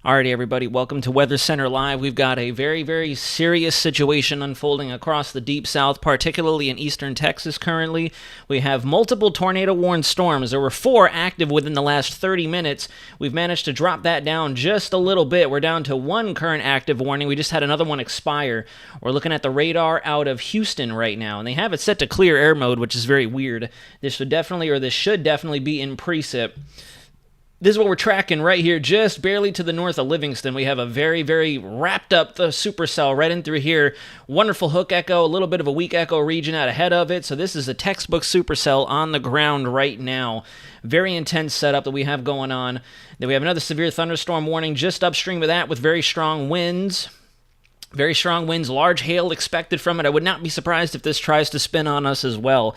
Alrighty, everybody, welcome to Weather Center Live. We've got a very, very serious situation unfolding across the Deep South, particularly in eastern Texas currently. We have multiple tornado-warned storms. There were 4 active within the last 30 minutes. We've managed to drop that down just a little bit. We're down to 1 current active warning. We just had another one expire. We're looking at the radar out of Houston right now, and they have it set to clear air mode, which is very weird. This should definitely be in precip. This is what we're tracking right here, just barely to the north of Livingston. We have a very, very wrapped up the supercell right in through here. Wonderful hook echo, a little bit of a weak echo region out ahead of it. So this is a textbook supercell on the ground right now. Very intense setup that we have going on. Then we have another severe thunderstorm warning just upstream of that with very strong winds. Very strong winds, large hail expected from it. I would not be surprised if this tries to spin on us as well.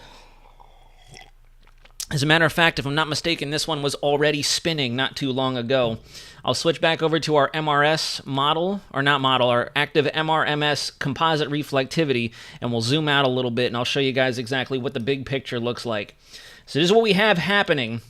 As a matter of fact, if I'm not mistaken, this one was already spinning not too long ago. I'll switch back over to our MRS model, or not model, our active MRMS composite reflectivity, and we'll zoom out a little bit, and I'll show you guys exactly what the big picture looks like. So this is what we have happening.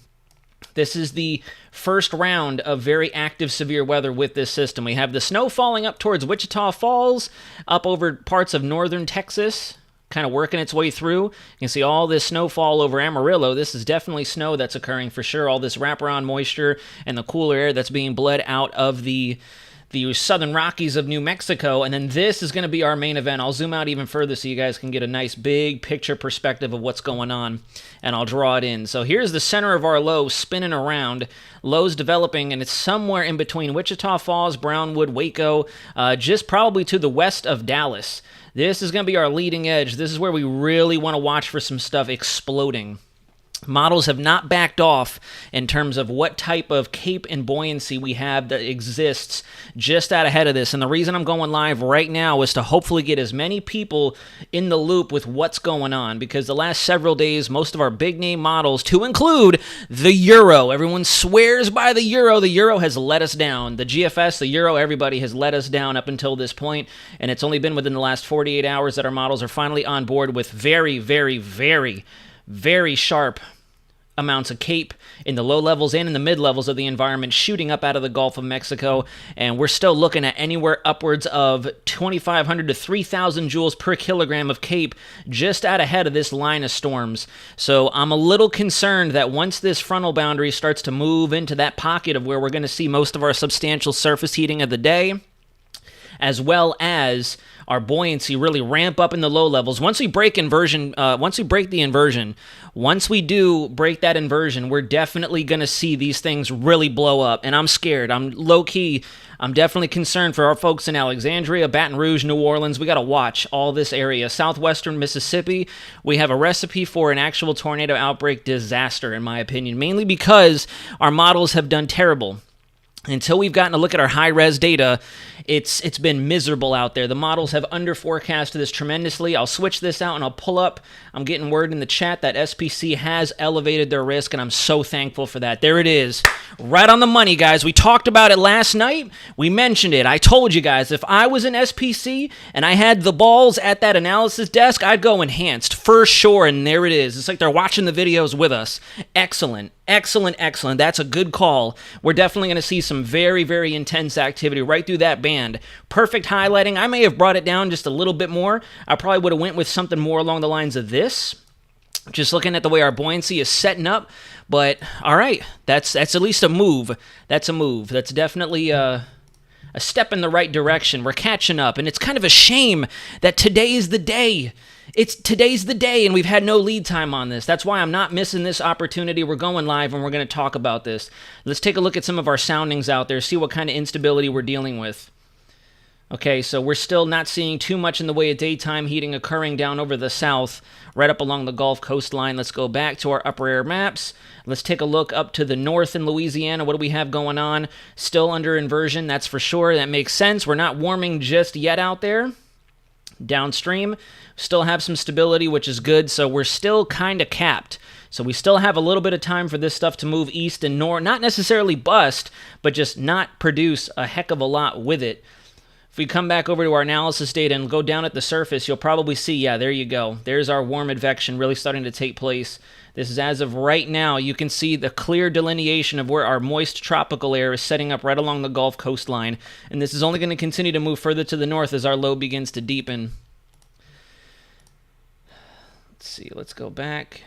This is the first round of very active severe weather with this system. We have the snow falling up towards Wichita Falls, up over parts of northern Texas, kind of working its way through. You can see all this snowfall over Amarillo. This is definitely snow that's occurring for sure. All this wraparound moisture and the cooler air that's being bled out of the southern Rockies of New Mexico. And then this is going to be our main event. I'll zoom out even further so you guys can get a nice big picture perspective of what's going on. And I'll draw it in. So here's the center of our low spinning around. Low's developing, and it's somewhere in between Wichita Falls, Brownwood, Waco, just probably to the west of Dallas. This is going to be our leading edge. This is where we really want to watch for some stuff exploding. Models have not backed off in terms of what type of cape and buoyancy we have that exists just out ahead of this. And the reason I'm going live right now is to hopefully get as many people in the loop with what's going on, because the last several days, most of our big name models, to include the Euro, everyone swears by the Euro has let us down. The GFS, the Euro, everybody has let us down up until this point, and it's only been within the last 48 hours that our models are finally on board with very, very, very, very sharp amounts of cape in the low levels and in the mid levels of the environment shooting up out of the Gulf of Mexico, and we're still looking at anywhere upwards of 2,500 to 3,000 joules per kilogram of cape just out ahead of this line of storms. So I'm a little concerned that once this frontal boundary starts to move into that pocket of where we're going to see most of our substantial surface heating of the day, as well as our buoyancy really ramp up in the low levels. Once we break the inversion, once we do break that inversion, we're definitely going to see these things really blow up. And I'm scared. I'm low-key. I'm definitely concerned for our folks in Alexandria, Baton Rouge, New Orleans. We got to watch all this area. Southwestern Mississippi, we have a recipe for an actual tornado outbreak disaster, in my opinion, mainly because our models have done terrible. Until we've gotten a look at our high-res data, it's been miserable out there. The models have under-forecasted this tremendously. I'll switch this out and I'll pull up. I'm getting word in the chat that SPC has elevated their risk, and I'm so thankful for that. There it is. Right on the money, guys. We talked about it last night. We mentioned it. I told you guys, if I was an SPC and I had the balls at that analysis desk, I'd go enhanced for sure, and there it is. It's like they're watching the videos with us. Excellent. Excellent, excellent. That's a good call. We're definitely going to see some very, very intense activity right through that band. Perfect highlighting. I may have brought it down just a little bit more. I probably would have went with something more along the lines of this. Just looking at the way our buoyancy is setting up. But, all right, that's at least a move. That's a move. That's definitely a step in the right direction. We're catching up, and it's kind of a shame that today is the day. Today's the day, and we've had no lead time on this. That's why I'm not missing this opportunity. We're going live, and we're going to talk about this. Let's take a look at some of our soundings out there, see what kind of instability we're dealing with. Okay, so we're still not seeing too much in the way of daytime heating occurring down over the south, right up along the Gulf coastline. Let's go back to our upper air maps. Let's take a look up to the north in Louisiana. What do we have going on? Still under inversion, that's for sure. That makes sense. We're not warming just yet out there. Downstream, still have some stability, which is good, so we're still kind of capped. So we still have a little bit of time for this stuff to move east and north, not necessarily bust, but just not produce a heck of a lot with it. If we come back over to our analysis data and go down at the surface, you'll probably see, yeah, there you go. There's our warm advection really starting to take place. This is as of right now. You can see the clear delineation of where our moist tropical air is setting up right along the Gulf coastline. And this is only going to continue to move further to the north as our low begins to deepen. Let's see, let's go back.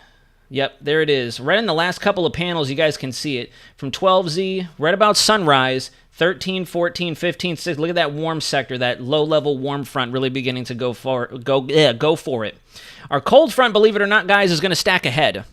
Yep, there it is. Right in the last couple of panels, you guys can see it. From 12Z, right about sunrise, 13, 14, 15, 6. Look at that warm sector, that low-level warm front really beginning to go for it. Our cold front, believe it or not, guys, is going to stack ahead.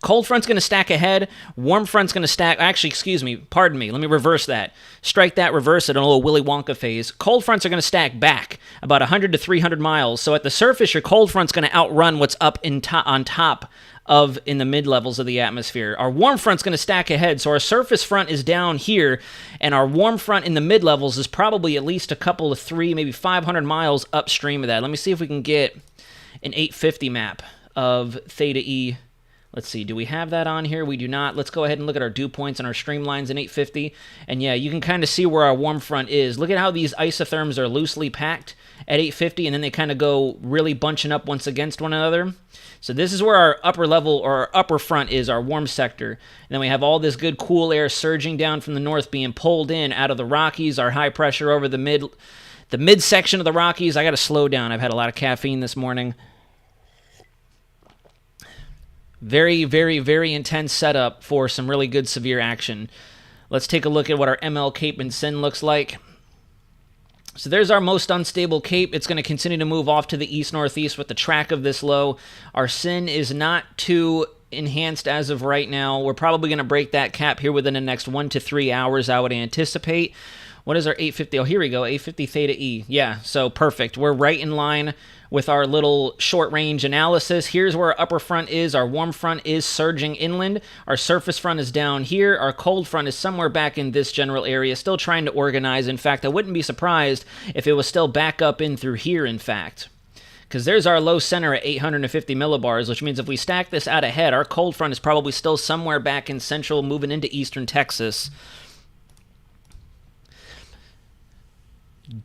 Cold front's going to stack ahead. Warm front's going to stack... Actually, excuse me. Pardon me. Let me reverse that. Strike that, reverse it in a little Willy Wonka phase. Cold fronts are going to stack back about 100 to 300 miles. So at the surface, your cold front's going to outrun what's up on top of in the mid-levels of the atmosphere. Our warm front's going to stack ahead. So our surface front is down here, and our warm front in the mid-levels is probably at least a couple of 3, maybe 500 miles upstream of that. Let me see if we can get an 850 map of theta E. Let's see, do we have that on here? We do not. Let's go ahead and look at our dew points and our streamlines in 850. And yeah, you can kind of see where our warm front is. Look at how these isotherms are loosely packed at 850, and then they kind of go really bunching up once against one another. So this is where our upper level, or our upper front is, our warm sector. And then we have all this good cool air surging down from the north, being pulled in out of the Rockies, our high pressure over the mid section of the Rockies. I got to slow down. I've had a lot of caffeine this morning. Very, very, very intense setup for some really good severe action. Let's take a look at what our ML Cape and SYN looks like. So there's our most unstable Cape. It's going to continue to move off to the east-northeast with the track of this low. Our SYN is not too enhanced as of right now. We're probably going to break that cap here within the next 1 to 3 hours, I would anticipate. What is our 850? Oh, here we go, 850 theta E. Yeah, so perfect. We're right in line with our little short-range analysis. Here's where our upper front is. Our warm front is surging inland. Our surface front is down here. Our cold front is somewhere back in this general area, still trying to organize. In fact, I wouldn't be surprised if it was still back up in through here, in fact. Because there's our low center at 850 millibars, which means if we stack this out ahead, our cold front is probably still somewhere back in central, moving into eastern Texas.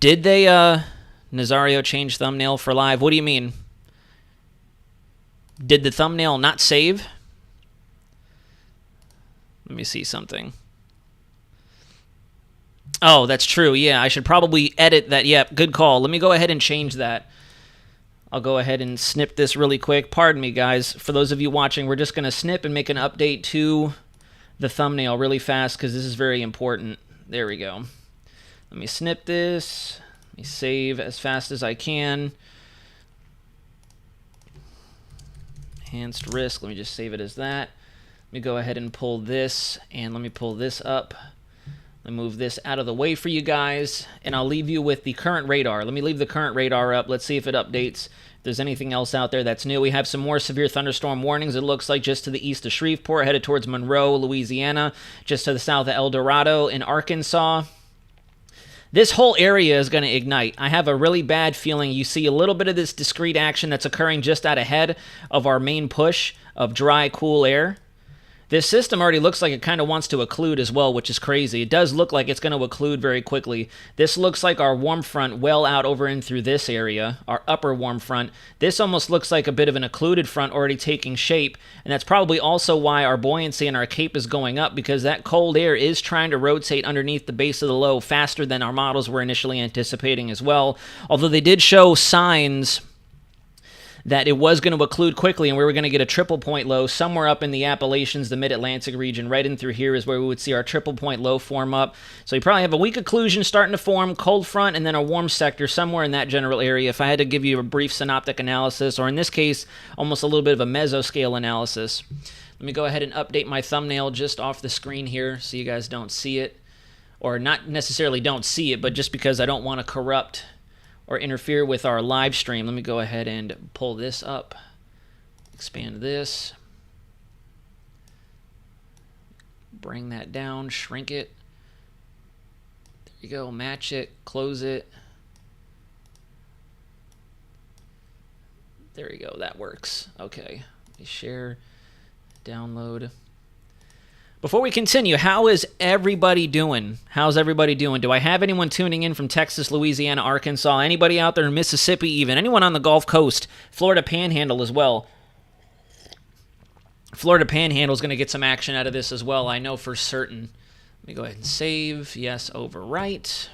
Did they, Nazario change thumbnail for live? What do you mean? Did the thumbnail not save? Let me see something. Oh, that's true. Yeah, I should probably edit that. Yep, good call. Let me go ahead and change that. I'll go ahead and snip this really quick. Pardon me, guys. For those of you watching, we're just going to snip and make an update to the thumbnail really fast because this is very important. There we go. Let me snip this. Let me save as fast as I can. Enhanced risk. Let me just save it as that. Let me go ahead and pull this, and let me pull this up. Let me move this out of the way for you guys, and I'll leave you with the current radar. Let me leave the current radar up. Let's see if it updates. If there's anything else out there that's new. We have some more severe thunderstorm warnings, it looks like, just to the east of Shreveport, headed towards Monroe, Louisiana, just to the south of El Dorado in Arkansas. This whole area is going to ignite. I have a really bad feeling you see a little bit of this discrete action that's occurring just out ahead of our main push of dry, cool air. This system already looks like it kind of wants to occlude as well, which is crazy. It does look like it's going to occlude very quickly. This looks like our warm front well out over in through this area, our upper warm front. This almost looks like a bit of an occluded front already taking shape, and that's probably also why our buoyancy and our cape is going up, because that cold air is trying to rotate underneath the base of the low faster than our models were initially anticipating as well. Although they did show signs that it was going to occlude quickly and we were going to get a triple point low somewhere up in the Appalachians, the mid-Atlantic region. Right in through here is where we would see our triple point low form up. So you probably have a weak occlusion starting to form, cold front, and then a warm sector somewhere in that general area. If I had to give you a brief synoptic analysis, or in this case, almost a little bit of a mesoscale analysis. Let me go ahead and update my thumbnail just off the screen here so you guys don't see it. Or not necessarily don't see it, but just because I don't want to corrupt or interfere with our live stream. Let me go ahead and pull this up, expand this, bring that down, shrink it. There you go, match it, close it. There you go, that works. Okay, let me share, download. Before we continue, how is everybody doing? How's everybody doing? Do I have anyone tuning in from Texas, Louisiana, Arkansas? Anybody out there in Mississippi even? Anyone on the Gulf Coast? Florida Panhandle as well. Florida Panhandle is going to get some action out of this as well, I know for certain. Let me go ahead and save. Yes, overwrite.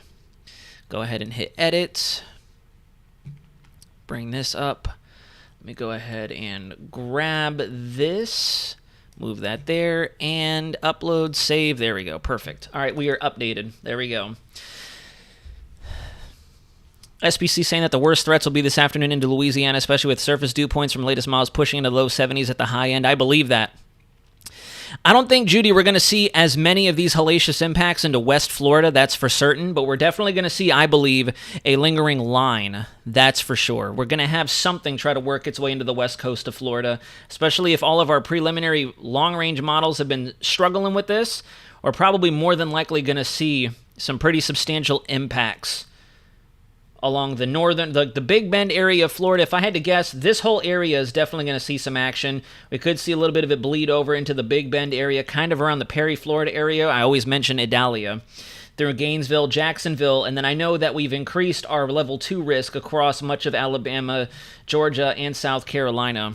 Go ahead and hit edit. Bring this up. Let me go ahead and grab this. Move that there, and upload, save. There we go. Perfect. All right, we are updated. There we go. SPC saying that the worst threats will be this afternoon into Louisiana, especially with surface dew points from latest models pushing into low 70s at the high end. I believe that. I don't think, Judy, we're going to see as many of these hellacious impacts into West Florida, that's for certain, but we're definitely going to see, I believe, a lingering line. That's for sure. We're going to have something try to work its way into the west coast of Florida, especially if all of our preliminary long-range models have been struggling with this. We're probably more than likely going to see some pretty substantial impacts along the northern, the Big Bend area of Florida. If I had to guess, this whole area is definitely going to see some action. We could see a little bit of it bleed over into the Big Bend area, kind of around the Perry, Florida area. I always mention Idalia. Through Gainesville, Jacksonville, and then I know that we've increased our level 2 risk across much of Alabama, Georgia, and South Carolina.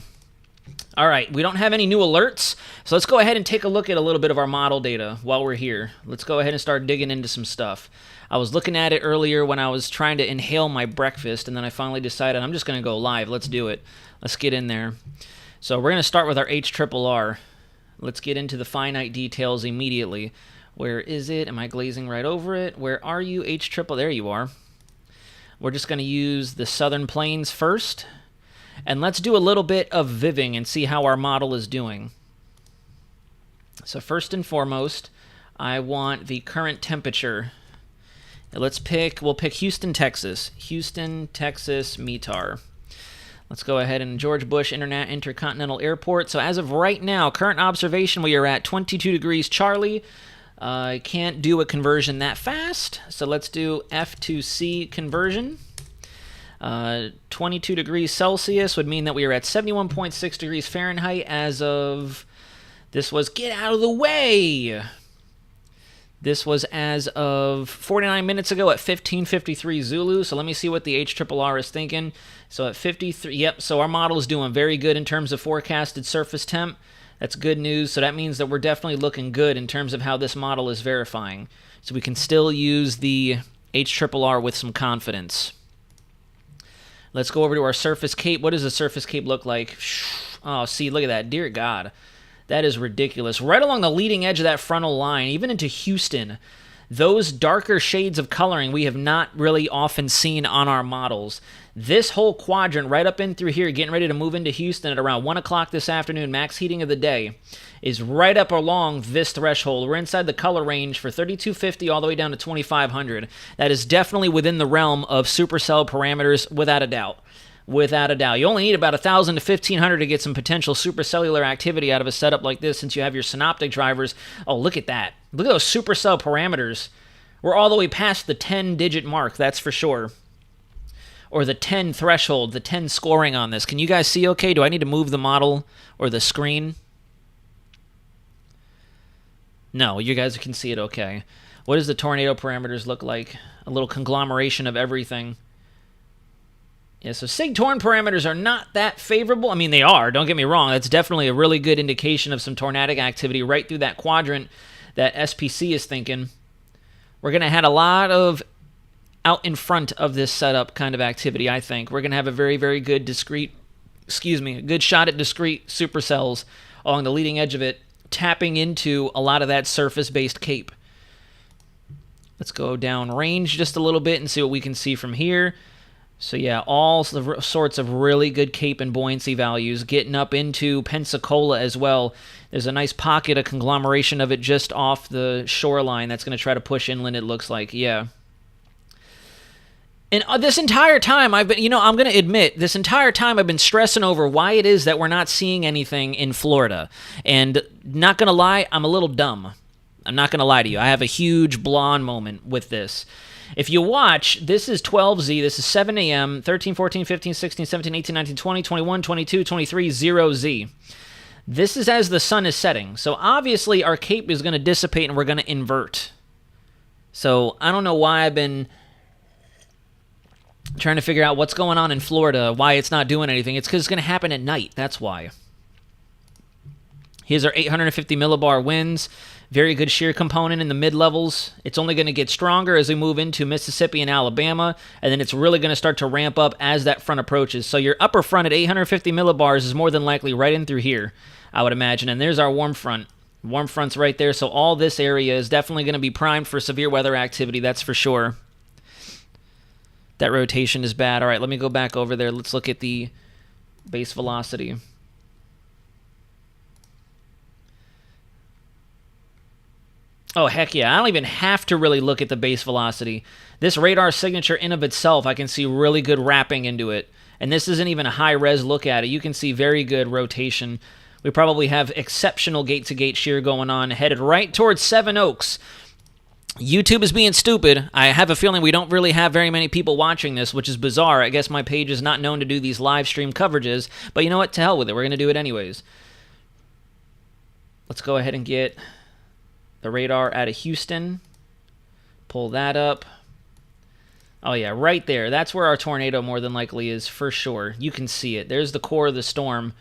All right, we don't have any new alerts, so let's go ahead and take a look at a little bit of our model data while we're here. Let's go ahead and start digging into some stuff. I was looking at it earlier when I was trying to inhale my breakfast, and then I finally decided I'm just going to go live. Let's do it. Let's get in there. So we're going to start with our HRRR. Let's get into the finite details immediately. Where is it? Am I glazing right over it? Where are you, HRRR? There you are. We're just going to use the Southern Plains first. And let's do a little bit of viving and see how our model is doing. So first and foremost, I want the current temperature. We'll pick Houston, Texas. Houston, Texas, METAR. Let's go ahead and George Bush Intercontinental Airport. So as of right now, current observation, we are at 22 degrees Charlie. I can't do a conversion that fast, so let's do F2C conversion. 22 degrees Celsius would mean that we are at 71.6 degrees Fahrenheit as of, get out of the way! This was as of 49 minutes ago at 15:53 Zulu, so let me see what the HRRR is thinking. So at 53, yep, so our model is doing very good in terms of forecasted surface temp. That's good news, so that means that we're definitely looking good in terms of how this model is verifying. So we can still use the HRRR with some confidence. Let's go over to our surface cape. What does the surface cape look like? Oh, see, look at that. Dear God. That is ridiculous. Right along the leading edge of that frontal line, even into Houston, those darker shades of coloring we have not really often seen on our models. This whole quadrant right up in through here, getting ready to move into Houston at around 1 o'clock this afternoon, max heating of the day, is right up along this threshold. We're inside the color range for 3250 all the way down to 2500. That is definitely within the realm of supercell parameters, without a doubt. Without a doubt. You only need about 1,000 to 1,500 to get some potential supercellular activity out of a setup like this since you have your synoptic drivers. Oh, look at that. Look at those supercell parameters. We're all the way past the 10-digit mark, that's for sure. Or the 10 threshold, the 10 scoring on this. Can you guys see okay? Do I need to move the model or the screen? No, you guys can see it okay. What does the tornado parameters look like? A little conglomeration of everything. Yeah, so SIG-torn parameters are not that favorable. I mean, they are, don't get me wrong. That's definitely a really good indication of some tornadic activity right through that quadrant that SPC is thinking. We're going to have a lot of out in front of this setup kind of activity, I think. We're going to have a very, very good a good shot at discrete supercells along the leading edge of it, tapping into a lot of that surface-based cape. Let's go down range just a little bit and see what we can see from here. So yeah, all sorts of really good cape and buoyancy values, getting up into Pensacola as well. There's a nice pocket, a conglomeration of it just off the shoreline that's going to try to push inland, it looks like, yeah. And this entire time, I'm going to admit, this entire time I've been stressing over why it is that we're not seeing anything in Florida. And not going to lie, I'm a little dumb. I'm not going to lie to you. I have a huge blonde moment with this. If you watch, this is 12Z, this is 7 a.m., 13, 14, 15, 16, 17, 18, 19, 20, 21, 22, 23, 0Z. This is as the sun is setting. So obviously our cape is going to dissipate and we're going to invert. So I don't know why I've been trying to figure out what's going on in Florida, why it's not doing anything. It's because it's going to happen at night. That's why. Here's our 850 millibar winds. Very good shear component in the mid-levels. It's only going to get stronger as we move into Mississippi and Alabama, and then it's really going to start to ramp up as that front approaches. So your upper front at 850 millibars is more than likely right in through here, I would imagine. And there's our warm front. Warm front's right there, so all this area is definitely going to be primed for severe weather activity, that's for sure. That rotation is bad. All right, let me go back over there. Let's look at the base velocity. Oh, heck yeah. I don't even have to really look at the base velocity. This radar signature in of itself, I can see really good wrapping into it. And this isn't even a high-res look at it. You can see very good rotation. We probably have exceptional gate-to-gate shear going on, headed right towards Seven Oaks. YouTube is being stupid. I have a feeling we don't really have very many people watching this, which is bizarre. I guess my page is not known to do these live stream coverages. But you know what? To hell with it. We're going to do it anyways. Let's go ahead and get the radar out of Houston. Pull that up. Oh yeah, right there. That's where our tornado more than likely is for sure. You can see it. There's the core of the storm.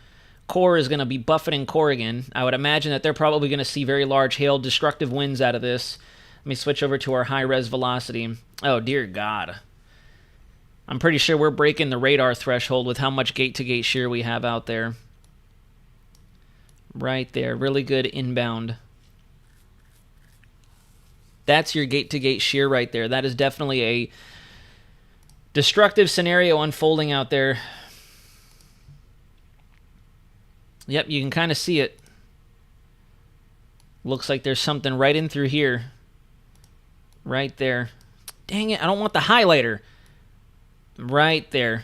Core is going to be buffeting Corrigan. I would imagine that they're probably going to see very large hail, destructive winds out of this. Let me switch over to our high-res velocity. Oh, dear God. I'm pretty sure we're breaking the radar threshold with how much gate-to-gate shear we have out there. Right there. Really good inbound. That's your gate-to-gate shear right there. That is definitely a destructive scenario unfolding out there. Yep, you can kind of see it. Looks like there's something right in through here. Right there. Dang it, I don't want the highlighter. Right there.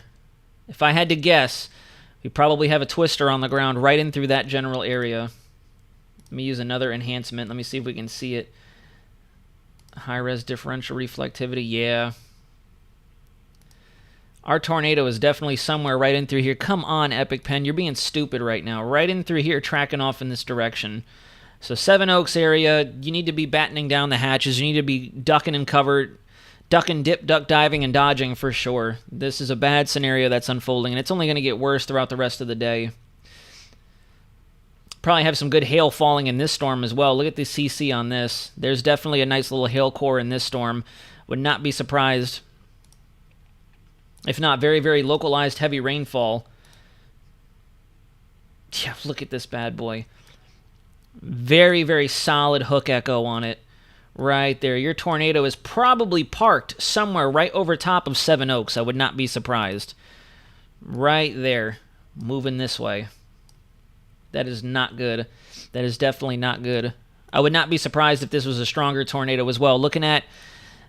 If I had to guess, we probably have a twister on the ground right in through that general area. Let me use another enhancement. Let me see if we can see it. High-res differential reflectivity, yeah. Our tornado is definitely somewhere right in through here. Come on, Epic Pen, you're being stupid right now. Right in through here, tracking off in this direction. So Seven Oaks area, you need to be battening down the hatches. You need to be ducking and covered, ducking, dip, duck, diving, and dodging for sure. This is a bad scenario that's unfolding, and it's only going to get worse throughout the rest of the day. Probably have some good hail falling in this storm as well. Look at the CC on this. There's definitely a nice little hail core in this storm. Would not be surprised. If not, very, very localized heavy rainfall. Yeah, look at this bad boy. Very, very solid hook echo on it. Right there. Your tornado is probably parked somewhere right over top of Seven Oaks. I would not be surprised. Right there. Moving this way. That is not good. That is definitely not good. I would not be surprised if this was a stronger tornado as well. Looking at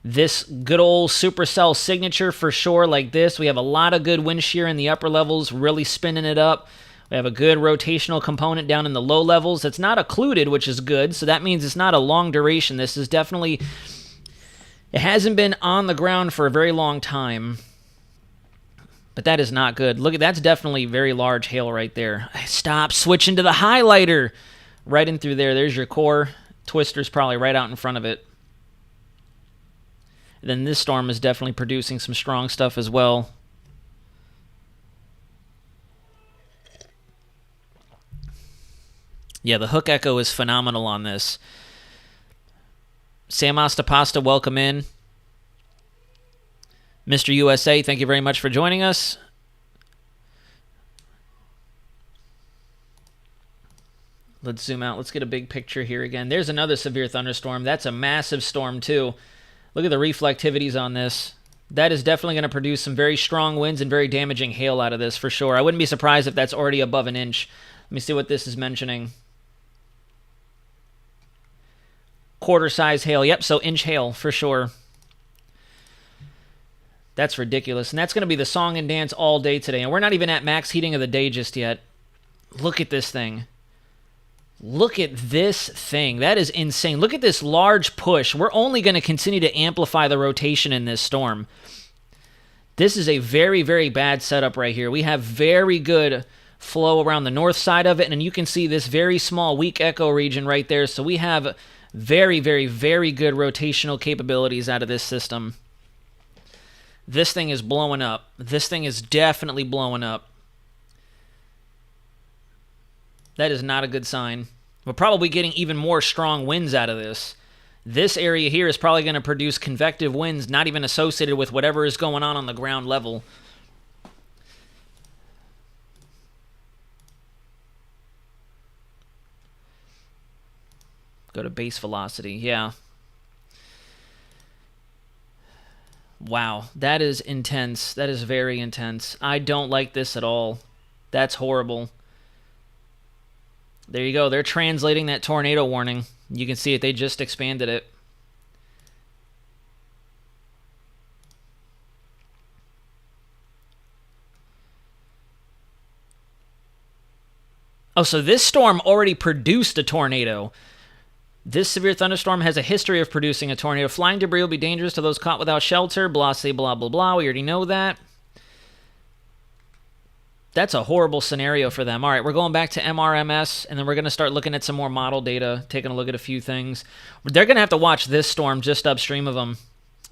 this good old supercell signature for sure like this, we have a lot of good wind shear in the upper levels, really spinning it up. We have a good rotational component down in the low levels. It's not occluded, which is good, so that means it's not a long duration. This is definitely, it hasn't been on the ground for a very long time. But that is not good. Look, that's definitely very large hail right there. Stop switching to the highlighter. Right in through there. There's your core. Twister's probably right out in front of it. And then this storm is definitely producing some strong stuff as well. Yeah, the hook echo is phenomenal on this. Sam Ostapasta, welcome in. Mr. USA, thank you very much for joining us. Let's zoom out. Let's get a big picture here again. There's another severe thunderstorm. That's a massive storm, too. Look at the reflectivities on this. That is definitely going to produce some very strong winds and very damaging hail out of this, for sure. I wouldn't be surprised if that's already above an inch. Let me see what this is mentioning. Quarter-size hail. Yep, so inch hail, for sure. That's ridiculous. And that's going to be the song and dance all day today. And we're not even at max heating of the day just yet. Look at this thing. Look at this thing. That is insane. Look at this large push. We're only going to continue to amplify the rotation in this storm. This is a very, very bad setup right here. We have very good flow around the north side of it, and you can see this very small weak echo region right there. So we have very, very, very good rotational capabilities out of this system. This thing is blowing up. This thing is definitely blowing up. That is not a good sign. We're probably getting even more strong winds out of this. This area here is probably going to produce convective winds not even associated with whatever is going on the ground level. Go to base velocity. Yeah. Wow, that is intense. That is very intense. I don't like this at all. That's horrible. There you go. They're translating that tornado warning. You can see it. They just expanded it. Oh, so this storm already produced a tornado. This severe thunderstorm has a history of producing a tornado. Flying debris will be dangerous to those caught without shelter. Blah, say, blah, blah, blah. We already know that. That's a horrible scenario for them. All right, we're going back to MRMS, and then we're going to start looking at some more model data, taking a look at a few things. They're going to have to watch this storm just upstream of them.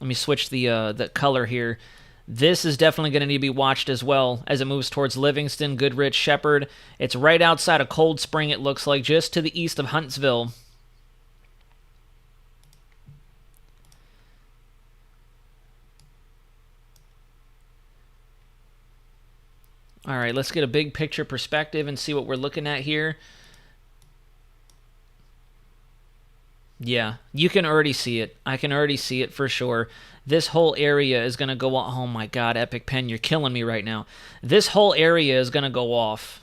Let me switch the color here. This is definitely going to need to be watched as well as it moves towards Livingston, Goodrich, Shepherd. It's right outside of Cold Spring, it looks like, just to the east of Huntsville. All right, let's get a big picture perspective and see what we're looking at here. Yeah, you can already see it. I can already see it for sure. This whole area is going to go off. Oh my God, Epic Pen, you're killing me right now. This whole area is going to go off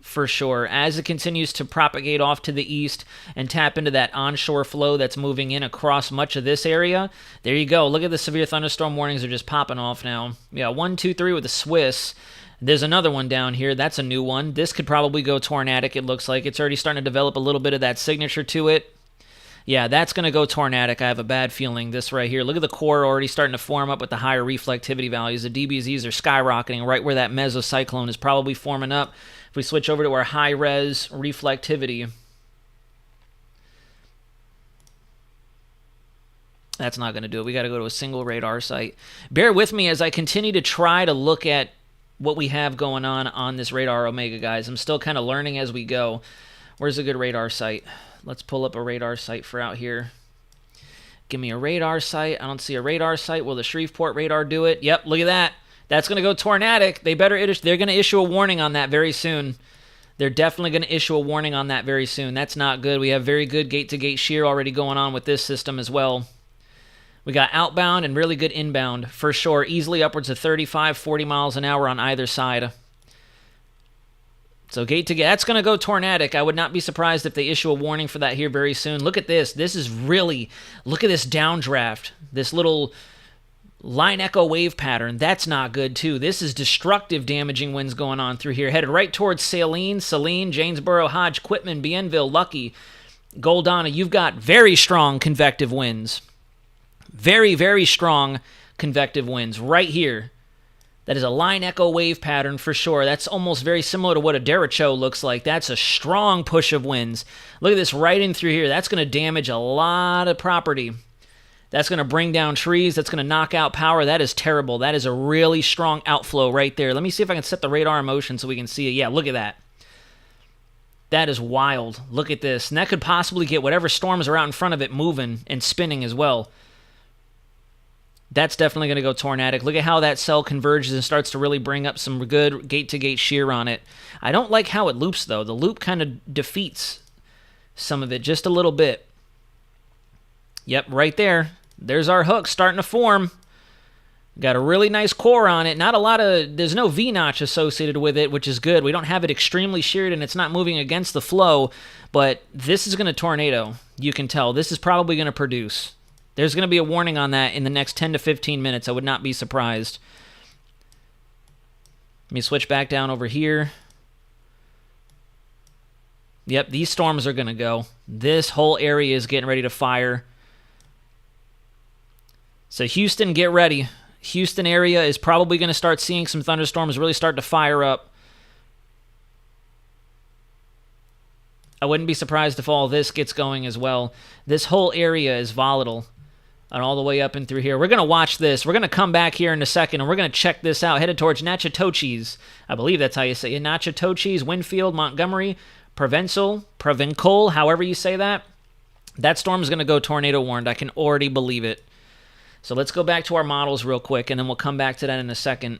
for sure as it continues to propagate off to the east and tap into that onshore flow that's moving in across much of this area. There you go. Look at the severe thunderstorm warnings are just popping off now. Yeah, 1, 2, 3 with the Swiss. There's another one down here. That's a new one. This could probably go tornadic, it looks like. It's already starting to develop a little bit of that signature to it. Yeah, that's going to go tornadic. I have a bad feeling. This right here. Look at the core already starting to form up with the higher reflectivity values. The DBZs are skyrocketing right where that mesocyclone is probably forming up. If we switch over to our high-res reflectivity, that's not going to do it. We got to go to a single radar site. Bear with me as I continue to try to look at what we have going on this radar Omega, guys. I'm still kind of learning as we go. Where's a good radar site? Let's pull up a radar site for out here. Give me a radar site. I don't see a radar site. Will the Shreveport radar do it? Yep, look at that. That's going to go tornadic. They're going to issue a warning on that very soon. They're definitely going to issue a warning on that very soon. That's not good. We have very good gate-to-gate shear already going on with this system as well. We got outbound and really good inbound for sure. Easily upwards of 35, 40 miles an hour on either side. So gate to gate, that's going to go tornadic. I would not be surprised if they issue a warning for that here very soon. Look at this. This is really, look at this downdraft. This little line echo wave pattern. That's not good too. This is destructive damaging winds going on through here. Headed right towards Saline, Janesboro, Hodge, Quitman, Bienville, Lucky, Goldana. You've got very strong convective winds. Very, very strong convective winds right here. That is a line echo wave pattern for sure. That's almost very similar to what a derecho looks like. That's a strong push of winds. Look at this right in through here. That's going to damage a lot of property. That's going to bring down trees. That's going to knock out power. That is terrible. That is a really strong outflow right there. Let me see if I can set the radar in motion so we can see it. Yeah, look at that. That is wild. Look at this. And that could possibly get whatever storms are out in front of it moving and spinning as well. That's definitely going to go tornadic. Look at how that cell converges and starts to really bring up some good gate-to-gate shear on it. I don't like how it loops, though. The loop kind of defeats some of it just a little bit. Yep, right there. There's our hook starting to form. Got a really nice core on it. Not a lot of, there's no V-notch associated with it, which is good. We don't have it extremely sheared, and it's not moving against the flow, but this is going to tornado. You can tell. This is probably going to produce. There's going to be a warning on that in the next 10 to 15 minutes. I would not be surprised. Let me switch back down over here. Yep, these storms are going to go. This whole area is getting ready to fire. So Houston, get ready. Houston area is probably going to start seeing some thunderstorms really start to fire up. I wouldn't be surprised if all this gets going as well. This whole area is volatile. And all the way up and through here. We're going to watch this. We're going to come back here in a second, and we're going to check this out. Headed towards Natchitoches. I believe that's how you say it. Natchitoches, Winfield, Montgomery, Provincial, however you say that. That storm's going to go tornado warned. I can already believe it. So let's go back to our models real quick, and then we'll come back to that in a second.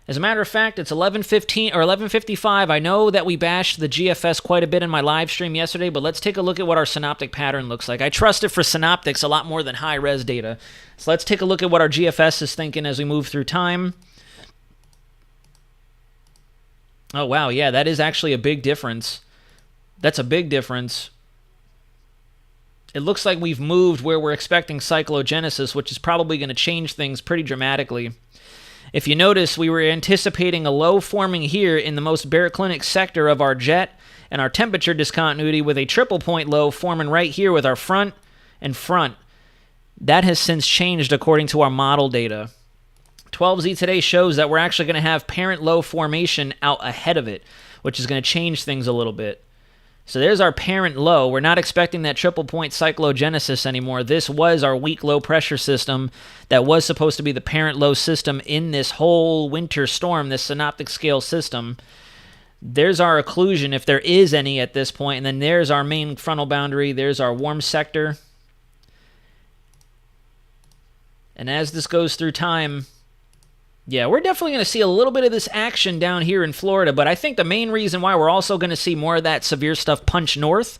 As a matter of fact, it's 11:15 or 11:55. I know that we bashed the GFS quite a bit in my live stream yesterday, but let's take a look at what our synoptic pattern looks like. I trust it for synoptics a lot more than high-res data. So let's take a look at what our GFS is thinking as we move through time. Oh, wow, yeah, that is actually a big difference. That's a big difference. It looks like we've moved where we're expecting cyclogenesis, which is probably going to change things pretty dramatically. If you notice, we were anticipating a low forming here in the most baroclinic sector of our jet and our temperature discontinuity with a triple point low forming right here with our front and front. That has since changed according to our model data. 12Z today shows that we're actually going to have parent low formation out ahead of it, which is going to change things a little bit. So there's our parent low. We're not expecting that triple point cyclogenesis anymore. This was our weak low pressure system that was supposed to be the parent low system in this whole winter storm, this synoptic scale system. There's our occlusion, if there is any at this point, and then there's our main frontal boundary. There's our warm sector. And as this goes through time, yeah, we're definitely going to see a little bit of this action down here in Florida, but I think the main reason why we're also going to see more of that severe stuff punch north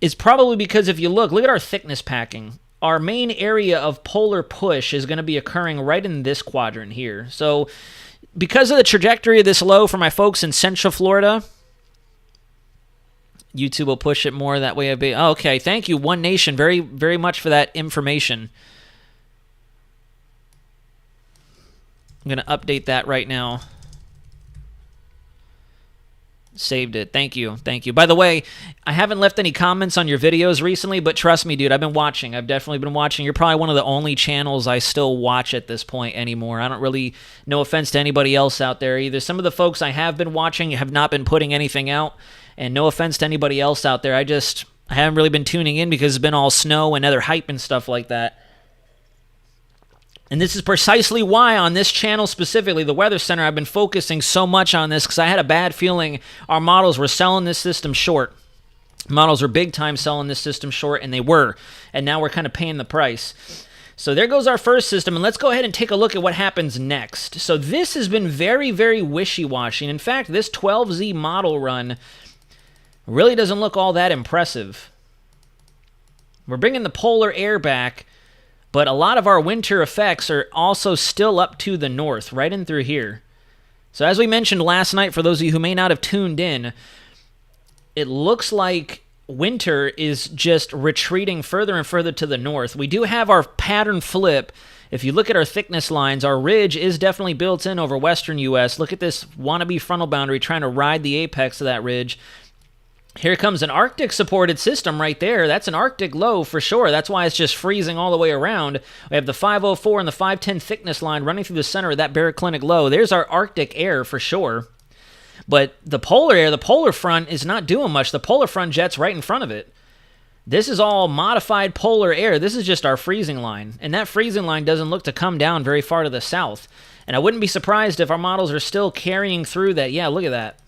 is probably because if you look at our thickness packing. Our main area of polar push is going to be occurring right in this quadrant here. So because of the trajectory of this low for my folks in Central Florida, YouTube will push it more that way. Okay, thank you, One Nation, very, very much for that information. I'm going to update that right now. Saved it. Thank you. Thank you. By the way, I haven't left any comments on your videos recently, but trust me, dude, I've been watching. I've definitely been watching. You're probably one of the only channels I still watch at this point anymore. I don't really, no offense to anybody else out there either. Some of the folks I have been watching have not been putting anything out, and no offense to anybody else out there. I haven't really been tuning in because it's been all snow and other hype and stuff like that. And this is precisely why on this channel specifically, the Weather Center, I've been focusing so much on this because I had a bad feeling our models were selling this system short. Models are big time selling this system short, and they were. And now we're kind of paying the price. So there goes our first system, and let's go ahead and take a look at what happens next. So this has been very, very wishy-washy. In fact, this 12Z model run really doesn't look all that impressive. We're bringing the polar air back, but a lot of our winter effects are also still up to the north, right in through here. So as we mentioned last night, for those of you who may not have tuned in, it looks like winter is just retreating further and further to the north. We do have our pattern flip. If you look at our thickness lines, our ridge is definitely built in over western U.S. Look at this wannabe frontal boundary trying to ride the apex of that ridge. Here comes an Arctic supported system right there. That's an Arctic low for sure. That's why it's just freezing all the way around. We have the 504 and the 510 thickness line running through the center of that baroclinic low. There's our Arctic air for sure. But the polar air, the polar front is not doing much. The polar front jet's right in front of it. This is all modified polar air. This is just our freezing line. And that freezing line doesn't look to come down very far to the south. And I wouldn't be surprised if our models are still carrying through that. Yeah, look at that.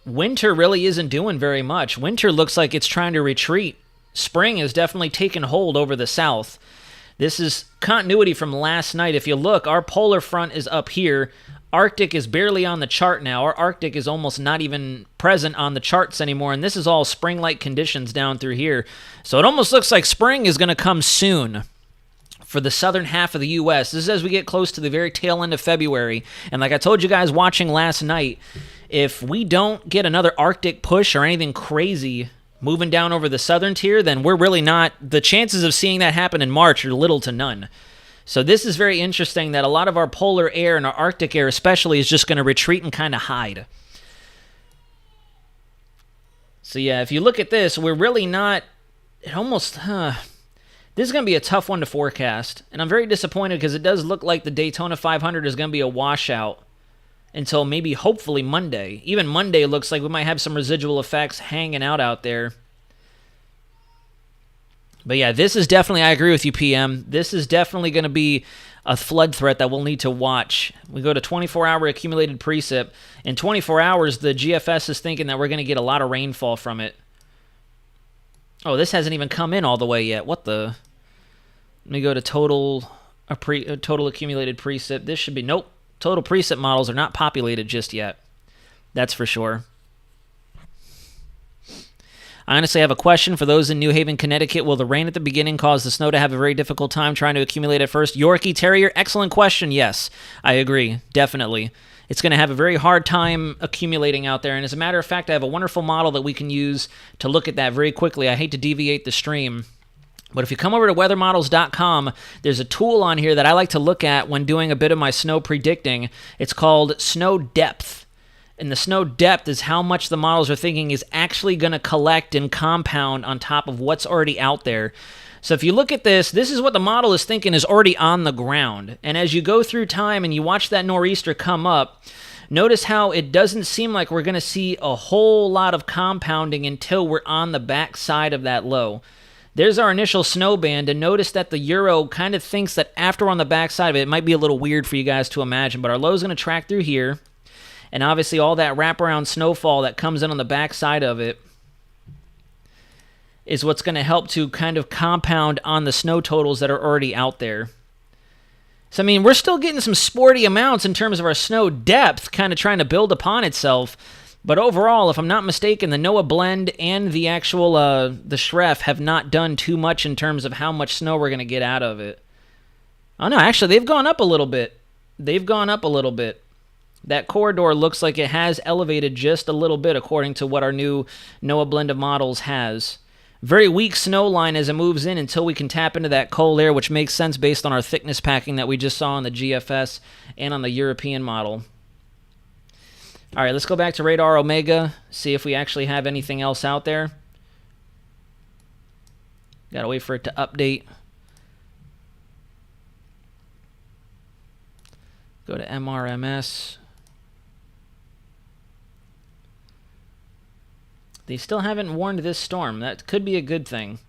Winter really isn't doing very much. Winter looks like it's trying to retreat. Spring has definitely taken hold over the south. This is continuity from last night. If you look, our polar front is up here. Arctic is barely on the chart now. Our Arctic is almost not even present on the charts anymore, and this is all spring-like conditions down through here. So it almost looks like spring is going to come soon for the southern half of the U.S. This is as we get close to the very tail end of February. And like I told you guys watching last night, if we don't get another Arctic push or anything crazy moving down over the southern tier, then we're really not, the chances of seeing that happen in March are little to none. So this is very interesting that a lot of our polar air and our Arctic air especially is just going to retreat and kind of hide. So yeah, if you look at this, we're really not, it almost, this is going to be a tough one to forecast. And I'm very disappointed because it does look like the Daytona 500 is going to be a washout until maybe hopefully Monday. Even Monday looks like we might have some residual effects hanging out there. But yeah, this is definitely, I agree with you, PM. This is definitely going to be a flood threat that we'll need to watch. We go to 24-hour accumulated precip. In 24 hours, the GFS is thinking that we're going to get a lot of rainfall from it. Oh, this hasn't even come in all the way yet. What the? Let me go to total accumulated precip. This should be, nope. Total precip models are not populated just yet. That's for sure. I honestly have a question for those in New Haven, Connecticut. Will the rain at the beginning cause the snow to have a very difficult time trying to accumulate at first? Yorkie Terrier, excellent question. Yes, I agree. Definitely. It's going to have a very hard time accumulating out there. And as a matter of fact, I have a wonderful model that we can use to look at that very quickly. I hate to deviate the stream, but if you come over to weathermodels.com, there's a tool on here that I like to look at when doing a bit of my snow predicting. It's called snow depth. And the snow depth is how much the models are thinking is actually going to collect and compound on top of what's already out there. So if you look at this, this is what the model is thinking is already on the ground. And as you go through time and you watch that nor'easter come up, notice how it doesn't seem like we're going to see a whole lot of compounding until we're on the back side of that low. There's our initial snow band, and notice that the Euro kind of thinks that after we're on the back side of it, it might be a little weird for you guys to imagine, but our low is going to track through here. And obviously all that wraparound snowfall that comes in on the back side of it is what's going to help to kind of compound on the snow totals that are already out there. So, I mean, we're still getting some sporty amounts in terms of our snow depth kind of trying to build upon itself. But overall, if I'm not mistaken, the NOAA blend and the actual the Shref have not done too much in terms of how much snow we're going to get out of it. Oh, no, actually, they've gone up a little bit. They've gone up a little bit. That corridor looks like it has elevated just a little bit according to what our new NOAA blend of models has. Very weak snow line as it moves in until we can tap into that cold air, which makes sense based on our thickness packing that we just saw on the GFS and on the European model. All right, let's go back to Radar Omega, see if we actually have anything else out there. Gotta wait for it to update. Go to MRMS. They still haven't warned this storm. That could be a good thing.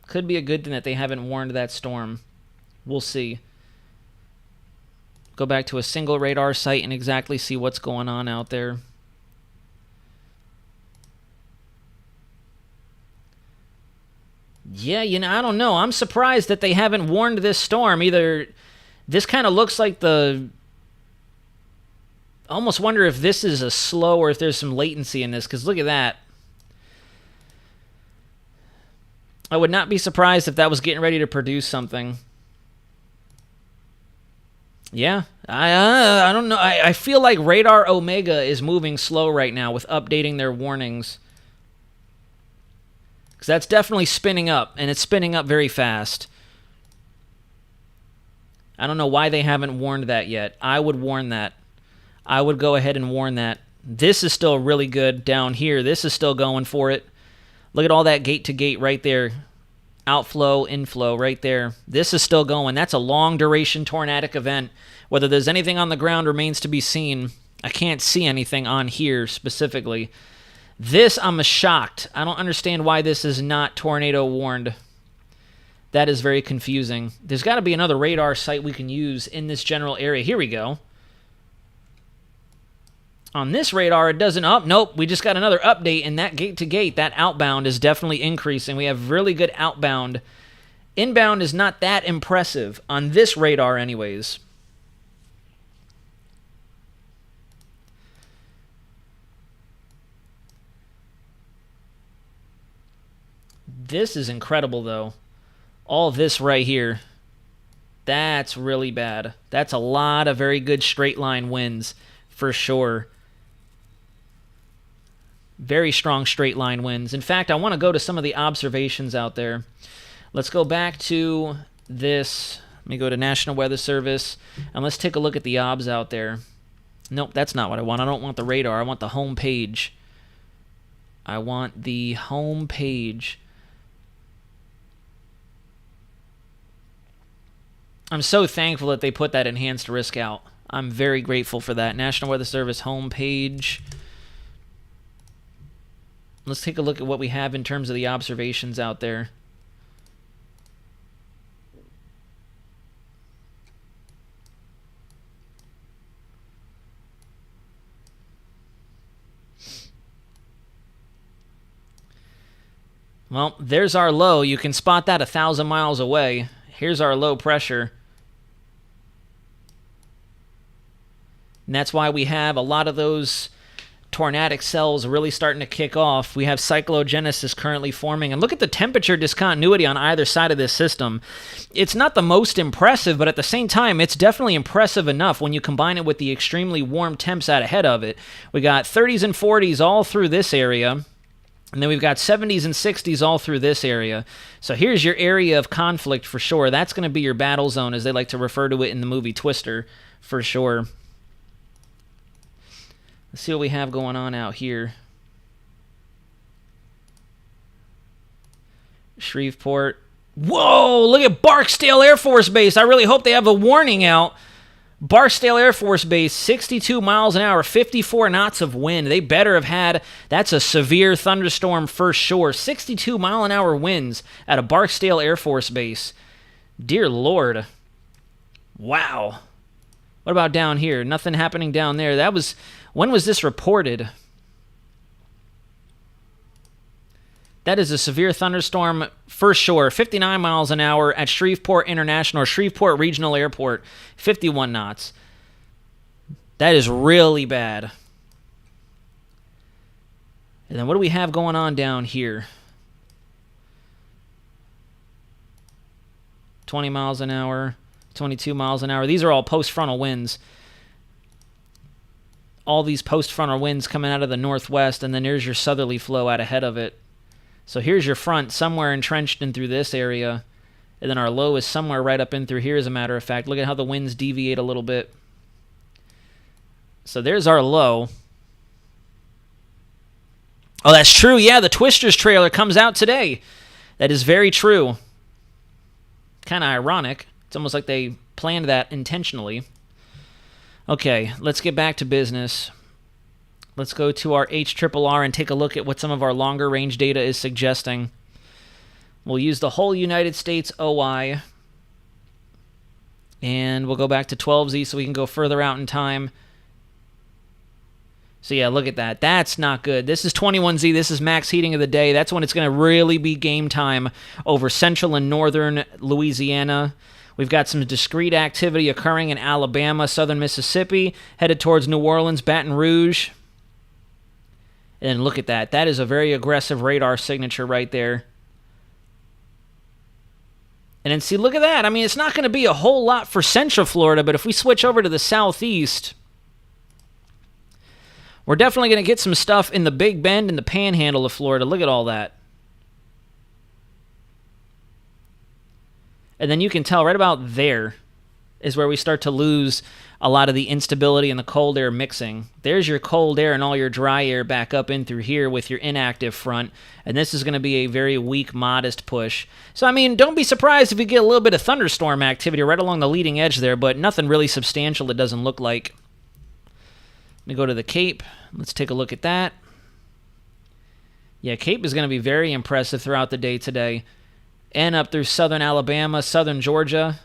Could be a good thing that they haven't warned that storm. We'll see. Go back to a single radar site and exactly see what's going on out there. Yeah, you know, I don't know. I'm surprised that they haven't warned this storm. Either this kind of looks like the... I almost wonder if this is a slow or if there's some latency in this, because look at that. I would not be surprised if that was getting ready to produce something. Yeah, I don't know. I feel like Radar Omega is moving slow right now with updating their warnings. Because that's definitely spinning up, and it's spinning up very fast. I don't know why they haven't warned that yet. I would warn that. I would go ahead and warn that. This is still really good down here. This is still going for it. Look at all that gate-to-gate right there. Outflow, inflow right there. This is still going. That's a long-duration tornadic event. Whether there's anything on the ground remains to be seen. I can't see anything on here specifically. This, I'm shocked. I don't understand why this is not tornado warned. That is very confusing. There's got to be another radar site we can use in this general area. Here we go. On this radar, it doesn't up. Nope, we just got another update, and that gate-to-gate, that outbound is definitely increasing. We have really good outbound. Inbound is not that impressive on this radar anyways. This is incredible, though. All this right here. That's really bad. That's a lot of very good straight line winds, for sure. Very strong straight line winds. In fact, I want to go to some of the observations out there. Let's go back to this. Let me go to National Weather Service, and let's take a look at the obs out there. Nope, that's not what I want. I don't want the radar. I want the home page. I want the home page. I'm so thankful that they put that enhanced risk out. I'm very grateful for that. National Weather Service homepage. Let's take a look at what we have in terms of the observations out there. Well, there's our low. You can spot that 1,000 miles away. Here's our low pressure. And that's why we have a lot of those tornadic cells really starting to kick off. We have cyclogenesis currently forming. And look at the temperature discontinuity on either side of this system. It's not the most impressive, but at the same time, it's definitely impressive enough when you combine it with the extremely warm temps out ahead of it. We got 30s and 40s all through this area. And then we've got 70s and 60s all through this area. So here's your area of conflict for sure. That's going to be your battle zone, as they like to refer to it in the movie Twister, for sure. Let's see what we have going on out here. Shreveport. Whoa, look at Barksdale Air Force Base. I really hope they have a warning out. Barksdale Air Force Base, 62 miles an hour, 54 knots of wind. They better have had, that's a severe thunderstorm for sure. 62 mile an hour winds at a Barksdale Air Force Base. Dear Lord. Wow. What about down here? Nothing happening down there. That was, when was this reported? That is a severe thunderstorm for sure. 59 miles an hour at Shreveport International or Shreveport Regional Airport. 51 knots. That is really bad. And then what do we have going on down here? 20 miles an hour, 22 miles an hour. These are all post-frontal winds. All these post-frontal winds coming out of the northwest, and then there's your southerly flow out ahead of it. So here's your front somewhere entrenched in through this area. And then our low is somewhere right up in through here, as a matter of fact. Look at how the winds deviate a little bit. So there's our low. Oh, that's true. Yeah, the Twisters trailer comes out today. That is very true. Kind of ironic. It's almost like they planned that intentionally. Okay, let's get back to business. Let's go to our HRRR and take a look at what some of our longer range data is suggesting. We'll use the whole United States OI. And we'll go back to 12Z so we can go further out in time. So yeah, look at that. That's not good. This is 21Z. This is max heating of the day. That's when it's going to really be game time over central and northern Louisiana. We've got some discrete activity occurring in Alabama, southern Mississippi, headed towards New Orleans, Baton Rouge. And look at that. That is a very aggressive radar signature right there. And then see, look at that. I mean, it's not going to be a whole lot for Central Florida, but if we switch over to the southeast, we're definitely going to get some stuff in the Big Bend and the Panhandle of Florida. Look at all that. And then you can tell right about there is where we start to lose a lot of the instability and the cold air mixing. There's your cold air and all your dry air back up in through here with your inactive front, and this is going to be a very weak, modest push. So, I mean, don't be surprised if we get a little bit of thunderstorm activity right along the leading edge there, but nothing really substantial, it doesn't look like. Let me go to the Cape. Let's take a look at that. Yeah, Cape is going to be very impressive throughout the day today, and up through southern Alabama, southern Georgia.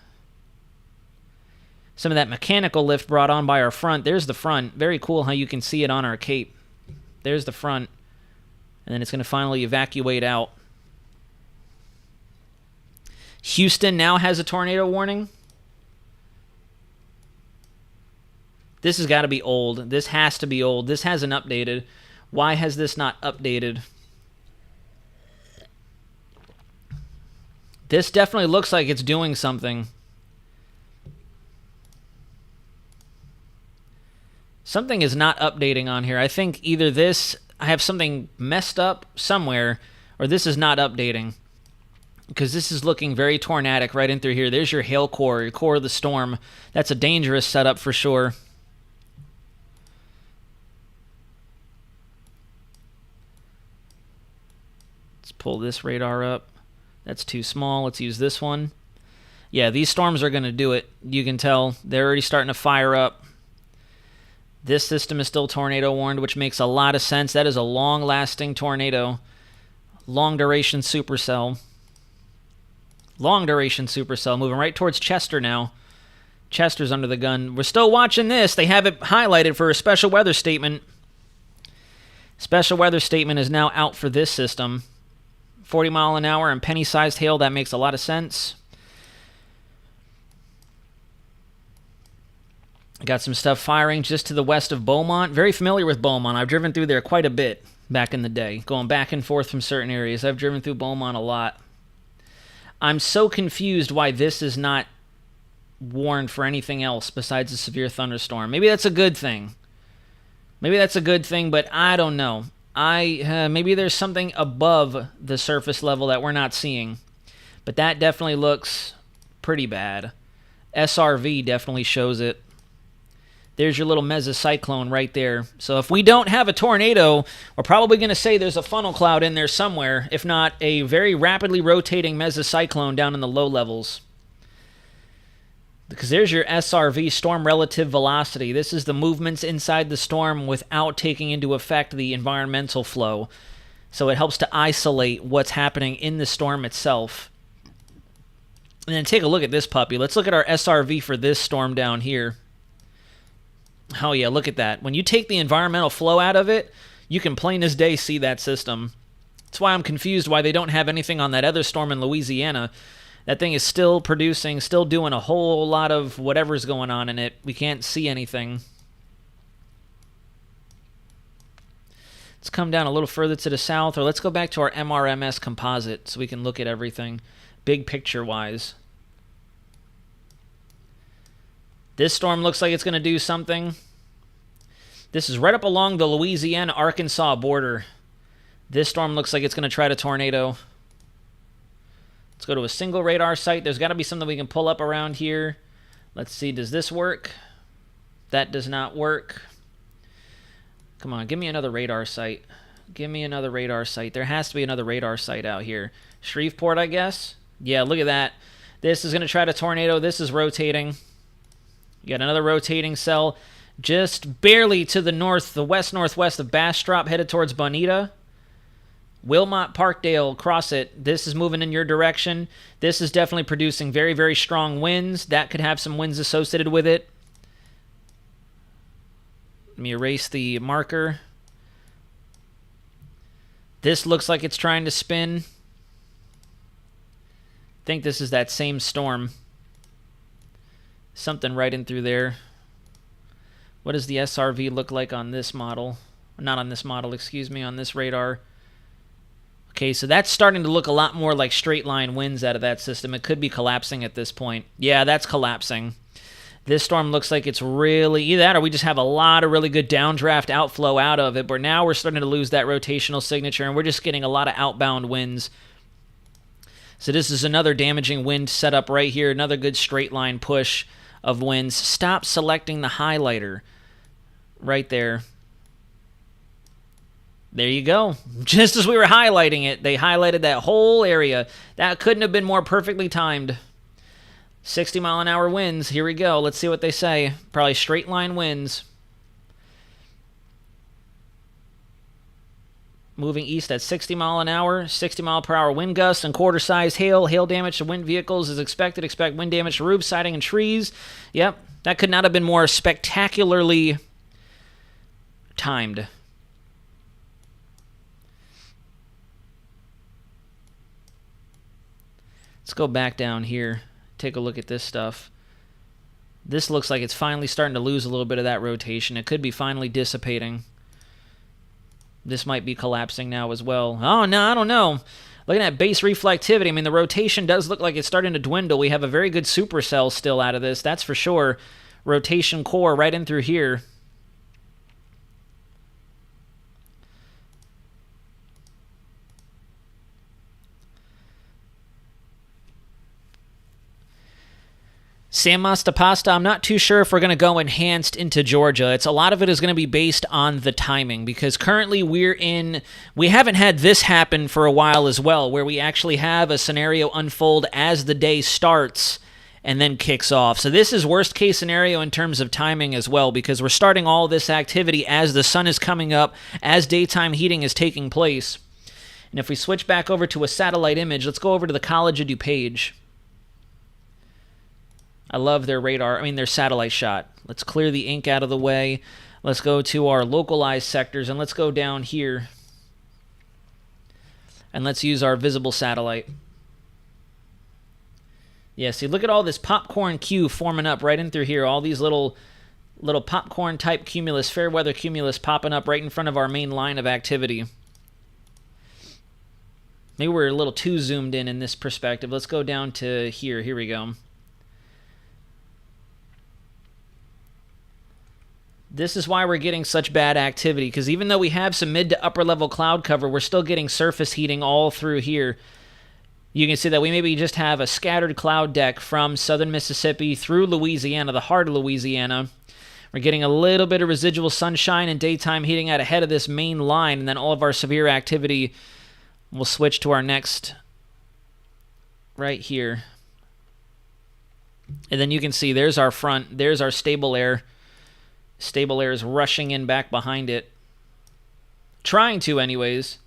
Some of that mechanical lift brought on by our front. There's the front. Very cool how you can see it on our Cape. There's the front. And then it's going to finally evacuate out. Houston now has a tornado warning. This has got to be old. This has to be old. This hasn't updated. Why has this not updated? This definitely looks like it's doing something. Something is not updating on here. I think either this, I have something messed up somewhere, or this is not updating. Because this is looking very tornadic right in through here. There's your hail core, your core of the storm. That's a dangerous setup for sure. Let's pull this radar up. That's too small. Let's use this one. Yeah, these storms are going to do it. You can tell they're already starting to fire up. This system is still tornado warned, which makes a lot of sense. That is a long-lasting tornado. Long-duration supercell. Long-duration supercell. Moving right towards Chester now. Chester's under the gun. We're still watching this. They have it highlighted for a special weather statement. Special weather statement is now out for this system. 40 mile an hour and penny-sized hail. That makes a lot of sense. Got some stuff firing just to the west of Beaumont. Very familiar with Beaumont. I've driven through there quite a bit back in the day. Going back and forth from certain areas. I've driven through Beaumont a lot. I'm so confused why this is not warned for anything else besides a severe thunderstorm. Maybe that's a good thing. Maybe that's a good thing, but I don't know. Maybe there's something above the surface level that we're not seeing. But that definitely looks pretty bad. SRV definitely shows it. There's your little mesocyclone right there. So if we don't have a tornado, we're probably going to say there's a funnel cloud in there somewhere, if not a very rapidly rotating mesocyclone down in the low levels. Because there's your SRV, storm relative velocity. This is the movements inside the storm without taking into effect the environmental flow. So it helps to isolate what's happening in the storm itself. And then take a look at this puppy. Let's look at our SRV for this storm down here. Oh yeah, look at that. When you take the environmental flow out of it, you can plain as day see that system. That's why I'm confused why they don't have anything on that other storm in Louisiana. That thing is still producing, still doing a whole lot of whatever's going on in it. We can't see anything. Let's come down a little further to the south, or let's go back to our MRMS composite so we can look at everything big picture-wise. This storm looks like it's going to do something. This is right up along the Louisiana-Arkansas border. This storm looks like it's going to try to tornado. Let's go to a single radar site. There's got to be something we can pull up around here. Let's see, does this work? That does not work. Come on, give me another radar site. Give me another radar site. There has to be another radar site out here. Shreveport, I guess? Yeah, look at that. This is going to try to tornado. This is rotating. You got another rotating cell just barely to the north, the west-northwest of Bastrop, headed towards Bonita. Wilmot, Parkdale, cross it. This is moving in your direction. This is definitely producing very, very strong winds. That could have some winds associated with it. Let me erase the marker. This looks like it's trying to spin. I think this is that same storm. Something right in through there. What does the SRV look like on this model? Not on this model, excuse me, on this radar. Okay, so that's starting to look a lot more like straight line winds out of that system. It could be collapsing at this point. Yeah, that's collapsing. This storm looks like it's really either that or we just have a lot of really good downdraft outflow out of it, but now we're starting to lose that rotational signature and we're just getting a lot of outbound winds. So this is another damaging wind setup right here, another good straight line push of winds. Stop selecting the highlighter right there. There you go. Just as we were highlighting it, they highlighted that whole area. That couldn't have been more perfectly timed. 60 mile an hour winds. Here we go. Let's see what they say. Probably straight line winds. Moving east at 60 mile an hour, 60 mile per hour wind gusts and quarter size hail. Hail damage to wind vehicles is expected. Expect wind damage to roofs, siding, and trees. Yep, that could not have been more spectacularly timed. Let's go back down here. Take a look at this stuff. This looks like it's finally starting to lose a little bit of that rotation. It could be finally dissipating. This might be collapsing now as well. Oh, no, I don't know. Looking at base reflectivity, I mean, the rotation does look like it's starting to dwindle. We have a very good supercell still out of this, that's for sure. Rotation core right in through here. San Mastapasta, I'm not too sure if we're going to go enhanced into Georgia. A lot of it is going to be based on the timing because currently we haven't had this happen for a while as well, where we actually have a scenario unfold as the day starts and then kicks off. So this is worst case scenario in terms of timing as well, because we're starting all this activity as the sun is coming up, as daytime heating is taking place. And if we switch back over to a satellite image, let's go over to the College of DuPage. I love their their satellite shot. Let's clear the ink out of the way. Let's go to our localized sectors, and let's go down here. And let's use our visible satellite. Yeah, see, look at all this popcorn Q forming up right in through here. All these little popcorn-type cumulus, fair weather cumulus popping up right in front of our main line of activity. Maybe we're a little too zoomed in this perspective. Let's go down to here. Here we go. This is why we're getting such bad activity, because even though we have some mid to upper level cloud cover, we're still getting surface heating all through here. You can see that we maybe just have a scattered cloud deck from southern Mississippi through Louisiana, the heart of Louisiana. We're getting a little bit of residual sunshine and daytime heating out ahead of this main line, and then all of our severe activity will switch to our next right here. And then you can see there's our front, there's our stable air. Stable air is rushing in back behind it. Trying to, anyways.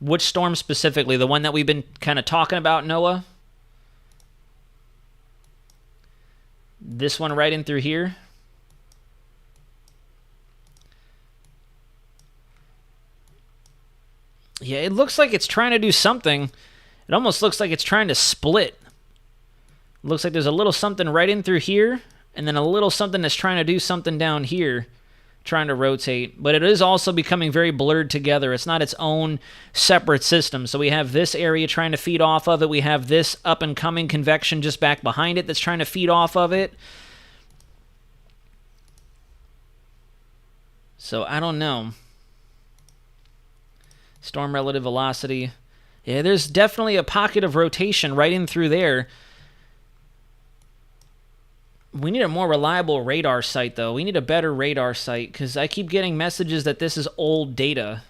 Which storm specifically? The one that we've been kind of talking about, Noah? This one right in through here? Yeah, it looks like it's trying to do something. It almost looks like it's trying to split. It looks like there's a little something right in through here, and then a little something that's trying to do something down here, trying to rotate. But it is also becoming very blurred together. It's not its own separate system. So we have this area trying to feed off of it. We have this up-and-coming convection just back behind it that's trying to feed off of it. So I don't know. Storm relative velocity. Yeah, there's definitely a pocket of rotation right in through there. We need a more reliable radar site, though. We need a better radar site, because I keep getting messages that this is old data.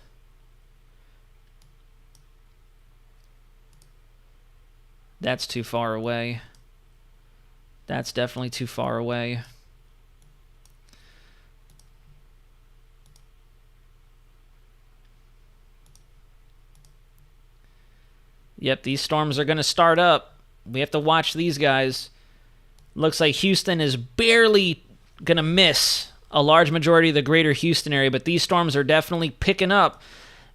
That's too far away. That's definitely too far away. Yep, these storms are going to start up. We have to watch these guys. Looks like Houston is barely going to miss a large majority of the greater Houston area, but these storms are definitely picking up.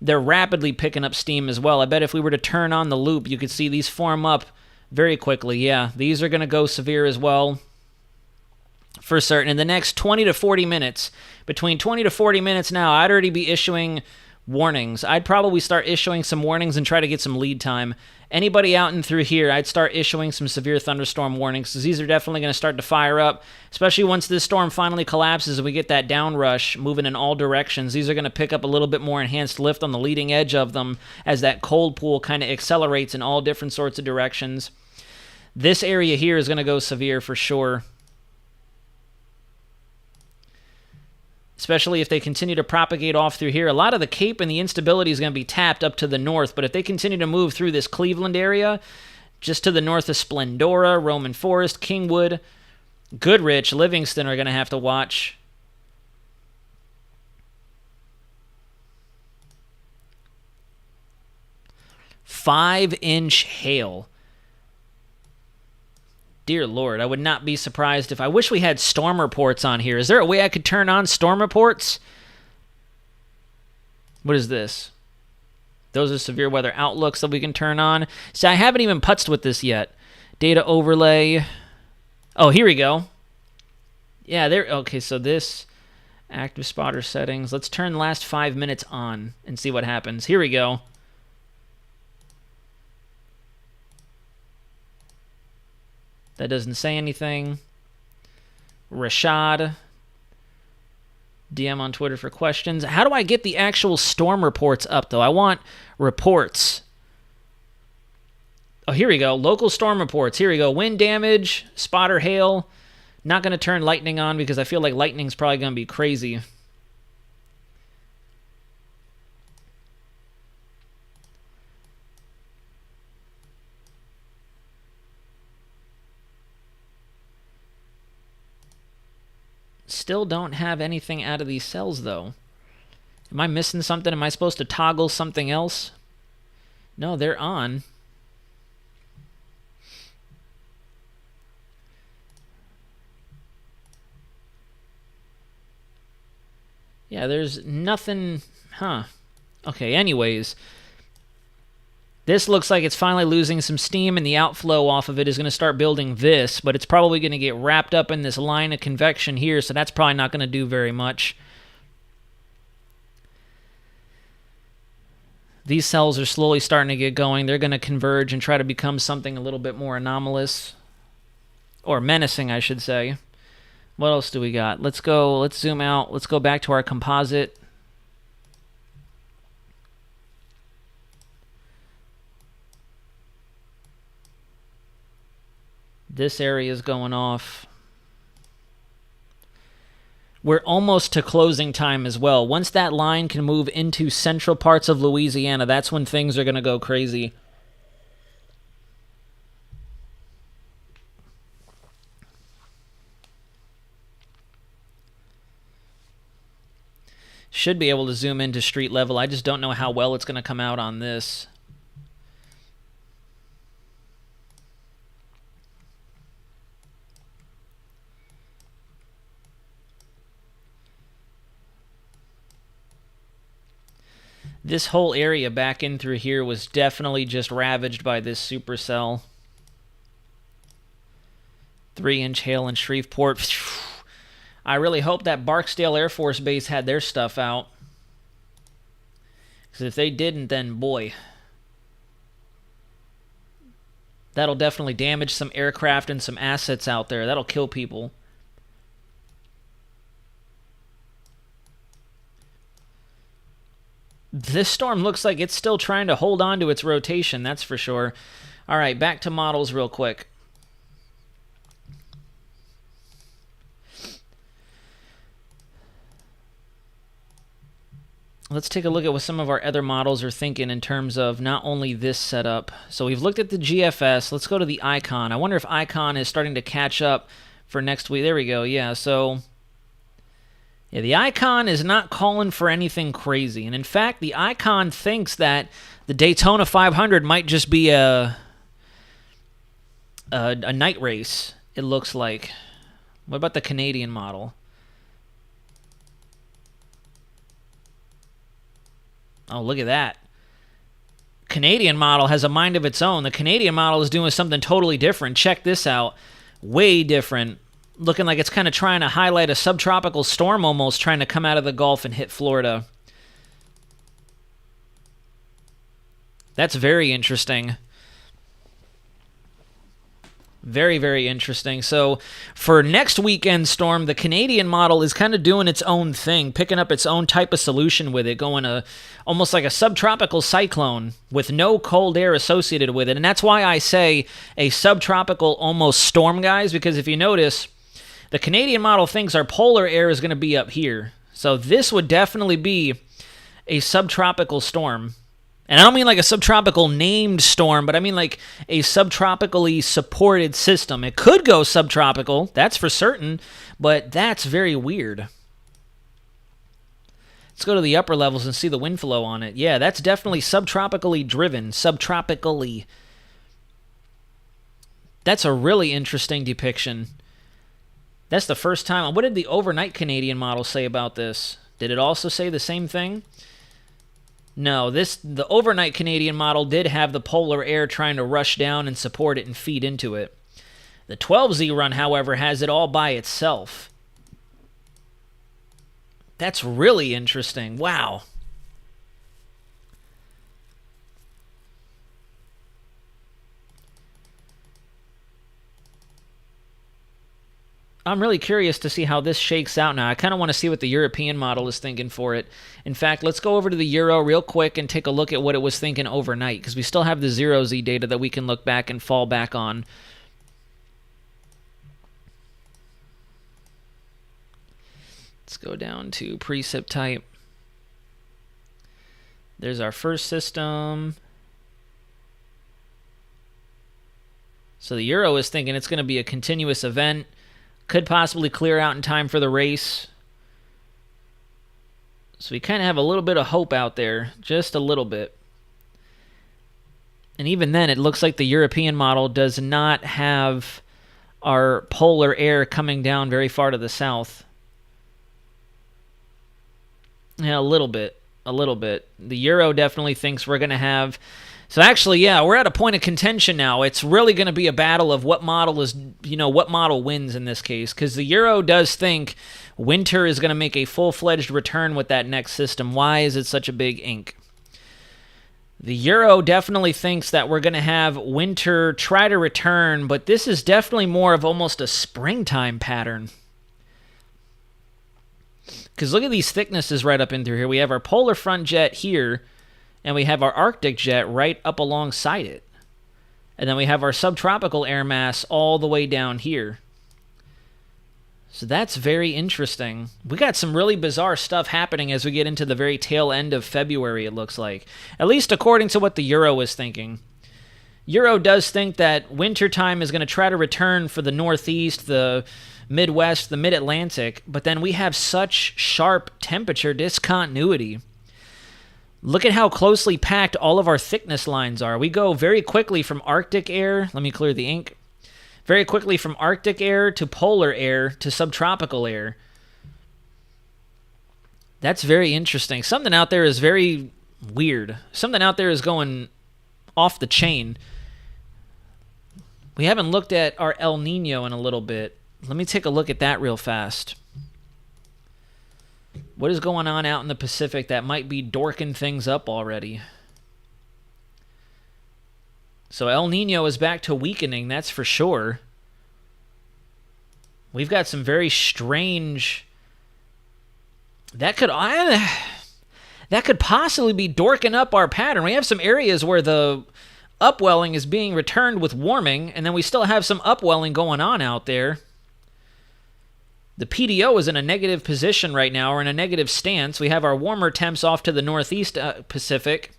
They're rapidly picking up steam as well. I bet if we were to turn on the loop, you could see these form up very quickly. Yeah, these are going to go severe as well for certain. In the next 20 to 40 minutes, between 20 to 40 minutes now, I'd already be issuing warnings. I'd probably start issuing some warnings and try to get some lead time. Anybody out and through here, I'd start issuing some severe thunderstorm warnings, because these are definitely going to start to fire up, especially once this storm finally collapses and we get that down rush moving in all directions. These are going to pick up a little bit more enhanced lift on the leading edge of them as that cold pool kind of accelerates in all different sorts of directions. This area here is going to go severe for sure. Especially if they continue to propagate off through here. A lot of the Cape and the instability is going to be tapped up to the north, but if they continue to move through this Cleveland area, just to the north of Splendora, Roman Forest, Kingwood, Goodrich, Livingston are going to have to watch. Five-inch hail. Dear Lord, I would not be surprised if... I wish we had storm reports on here. Is there a way I could turn on storm reports? What is this? Those are severe weather outlooks that we can turn on. See, I haven't even putzed with this yet. Data overlay. Oh, here we go. Yeah, there... Okay, so this... Active spotter settings. Let's turn the last 5 minutes on and see what happens. Here we go. That doesn't say anything. Rashad. DM on Twitter for questions. How do I get the actual storm reports up, though? I want reports. Oh, here we go. Local storm reports. Here we go. Wind damage, spotter hail. Not going to turn lightning on because I feel like lightning's probably going to be crazy. Still don't have anything out of these cells, though. Am I missing something? Am I supposed to toggle something else? No, they're on. Yeah, there's nothing... Huh. Okay, anyways. This looks like it's finally losing some steam, and the outflow off of it is going to start building this, but it's probably going to get wrapped up in this line of convection here, so that's probably not going to do very much. These cells are slowly starting to get going. They're going to converge and try to become something a little bit more anomalous. Or menacing, I should say. What else do we got? Let's zoom out. Let's go back to our composite. This area is going off. We're almost to closing time as well. Once that line can move into central parts of Louisiana, that's when things are going to go crazy. Should be able to zoom into street level. I just don't know how well it's going to come out on this. This whole area back in through here was definitely just ravaged by this supercell. 3-inch hail in Shreveport. I really hope that Barksdale Air Force Base had their stuff out. Because if they didn't, then boy. That'll definitely damage some aircraft and some assets out there. That'll kill people. This storm looks like it's still trying to hold on to its rotation, that's for sure. All right, back to models real quick. Let's take a look at what some of our other models are thinking in terms of not only this setup. So we've looked at the GFS. Let's go to the Icon. I wonder if Icon is starting to catch up for next week. There we go. Yeah, so... yeah, the Icon is not calling for anything crazy. And in fact, the Icon thinks that the Daytona 500 might just be a night race, it looks like. What about the Canadian model? Oh, look at that. Canadian model has a mind of its own. The Canadian model is doing something totally different. Check this out. Way different. Looking like it's kind of trying to highlight a subtropical storm almost, trying to come out of the Gulf and hit Florida. That's very interesting. Very, very interesting. So for next weekend storm, the Canadian model is kind of doing its own thing, picking up its own type of solution with it, going almost like a subtropical cyclone with no cold air associated with it. And that's why I say a subtropical almost storm, guys, because if you notice, the Canadian model thinks our polar air is going to be up here. So this would definitely be a subtropical storm. And I don't mean like a subtropical named storm, but I mean like a subtropically supported system. It could go subtropical, that's for certain, but that's very weird. Let's go to the upper levels and see the wind flow on it. Yeah, that's definitely subtropically driven, subtropically. That's a really interesting depiction. That's the first time. What did the overnight Canadian model say about this? Did it also say the same thing? No, the overnight Canadian model did have the polar air trying to rush down and support it and feed into it. The 12Z run, however, has it all by itself. That's really interesting. Wow. I'm really curious to see how this shakes out now. I kind of want to see what the European model is thinking for it. In fact, let's go over to the Euro real quick and take a look at what it was thinking overnight, because we still have the 0Z data that we can look back and fall back on. Let's go down to precip type. There's our first system. So the Euro is thinking it's going to be a continuous event. Could possibly clear out in time for the race. So we kind of have a little bit of hope out there, just a little bit. And even then, it looks like the European model does not have our polar air coming down very far to the south. Yeah, a little bit. The Euro definitely thinks we're going to have... So actually, yeah, we're at a point of contention now. It's really going to be a battle of what model is, what model wins in this case. Because the Euro does think winter is going to make a full-fledged return with that next system. Why is it such a big ink? The Euro definitely thinks that we're going to have winter try to return, but this is definitely more of almost a springtime pattern. Because look at these thicknesses right up in through here. We have our polar front jet here, and we have our Arctic jet right up alongside it. And then we have our subtropical air mass all the way down here. So that's very interesting. We got some really bizarre stuff happening as we get into the very tail end of February, it looks like. At least according to what the Euro is thinking. Euro does think that wintertime is going to try to return for the Northeast, the Midwest, the Mid-Atlantic, but then we have such sharp temperature discontinuity. Look at how closely packed all of our thickness lines are. We go very quickly from Arctic air. Let me clear the ink. Very quickly from Arctic air to polar air to subtropical air. That's very interesting. Something out there is very weird. Something out there is going off the chain. We haven't looked at our El Nino in a little bit. Let me take a look at that real fast. What is going on out in the Pacific that might be dorking things up already? So El Nino is back to weakening, that's for sure. We've got some very strange... That could possibly be dorking up our pattern. We have some areas where the upwelling is being returned with warming, and then we still have some upwelling going on out there. The PDO is in a negative position right now, or in a negative stance. We have our warmer temps off to the northeast Pacific.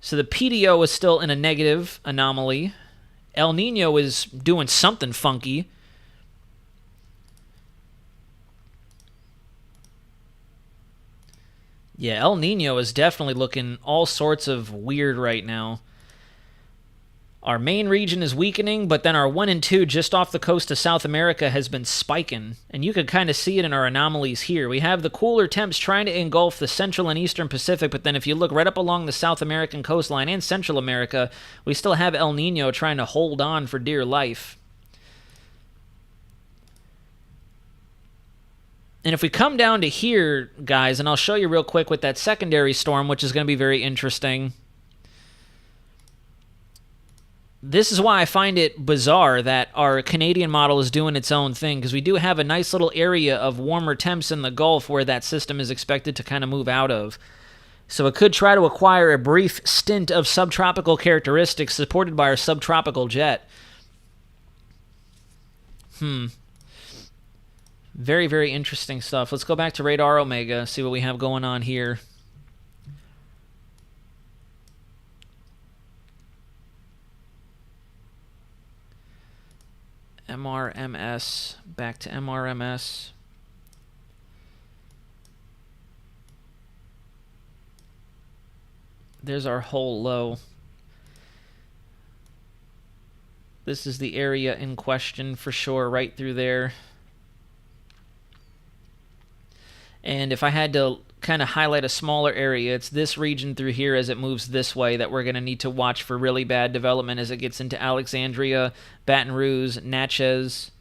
So the PDO is still in a negative anomaly. El Nino is doing something funky. Yeah, El Nino is definitely looking all sorts of weird right now. Our main region is weakening, but then our 1 and 2 just off the coast of South America has been spiking. And you can kind of see it in our anomalies here. We have the cooler temps trying to engulf the central and eastern Pacific, but then if you look right up along the South American coastline and Central America, we still have El Nino trying to hold on for dear life. And if we come down to here, guys, and I'll show you real quick with that secondary storm, which is going to be very interesting. This is why I find it bizarre that our Canadian model is doing its own thing, because we do have a nice little area of warmer temps in the Gulf where that system is expected to kind of move out of. So it could try to acquire a brief stint of subtropical characteristics supported by our subtropical jet. Very, very interesting stuff. Let's go back to Radar Omega, see what we have going on here. MRMS, back to MRMS. There's our whole low. This is the area in question for sure, right through there. And if I had to kind of highlight a smaller area, it's this region through here as it moves this way that we're going to need to watch for really bad development as it gets into Alexandria, Baton Rouge, Natchez,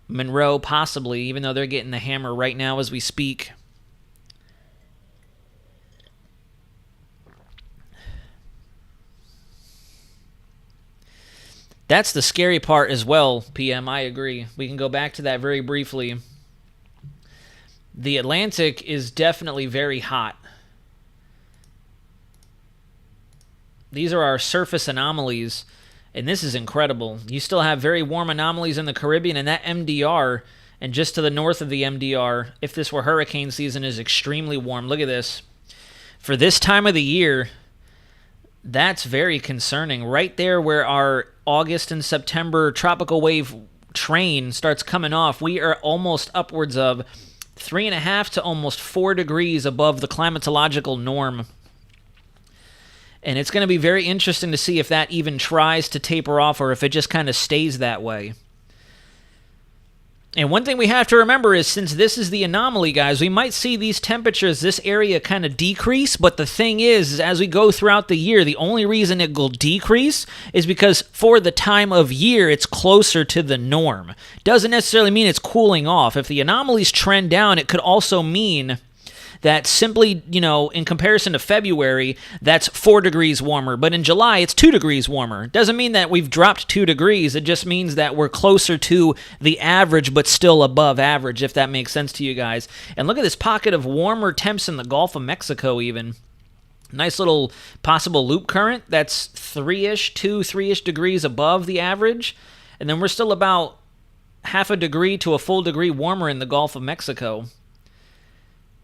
Monroe possibly, even though they're getting the hammer right now as we speak. That's the scary part as well, PM, I agree. We can go back to that very briefly. The Atlantic is definitely very hot. These are our surface anomalies, and this is incredible. You still have very warm anomalies in the Caribbean, and that MDR, and just to the north of the MDR, if this were hurricane season, is extremely warm. Look at this. For this time of the year, that's very concerning. Right there where our August and September tropical wave train starts coming off, we are almost upwards of 3.5 to almost 4 degrees above the climatological norm. And it's going to be very interesting to see if that even tries to taper off or if it just kind of stays that way. And one thing we have to remember is, since this is the anomaly, guys, we might see these temperatures, this area kind of decrease, but the thing is as we go throughout the year, the only reason it will decrease is because for the time of year, it's closer to the norm. Doesn't necessarily mean it's cooling off. If the anomalies trend down, it could also mean that simply, in comparison to February, that's 4 degrees warmer. But in July, it's 2 degrees warmer. Doesn't mean that we've dropped 2 degrees. It just means that we're closer to the average, but still above average, if that makes sense to you guys. And look at this pocket of warmer temps in the Gulf of Mexico even. Nice little possible loop current. That's 3-ish degrees above the average. And then we're still about half a degree to a full degree warmer in the Gulf of Mexico.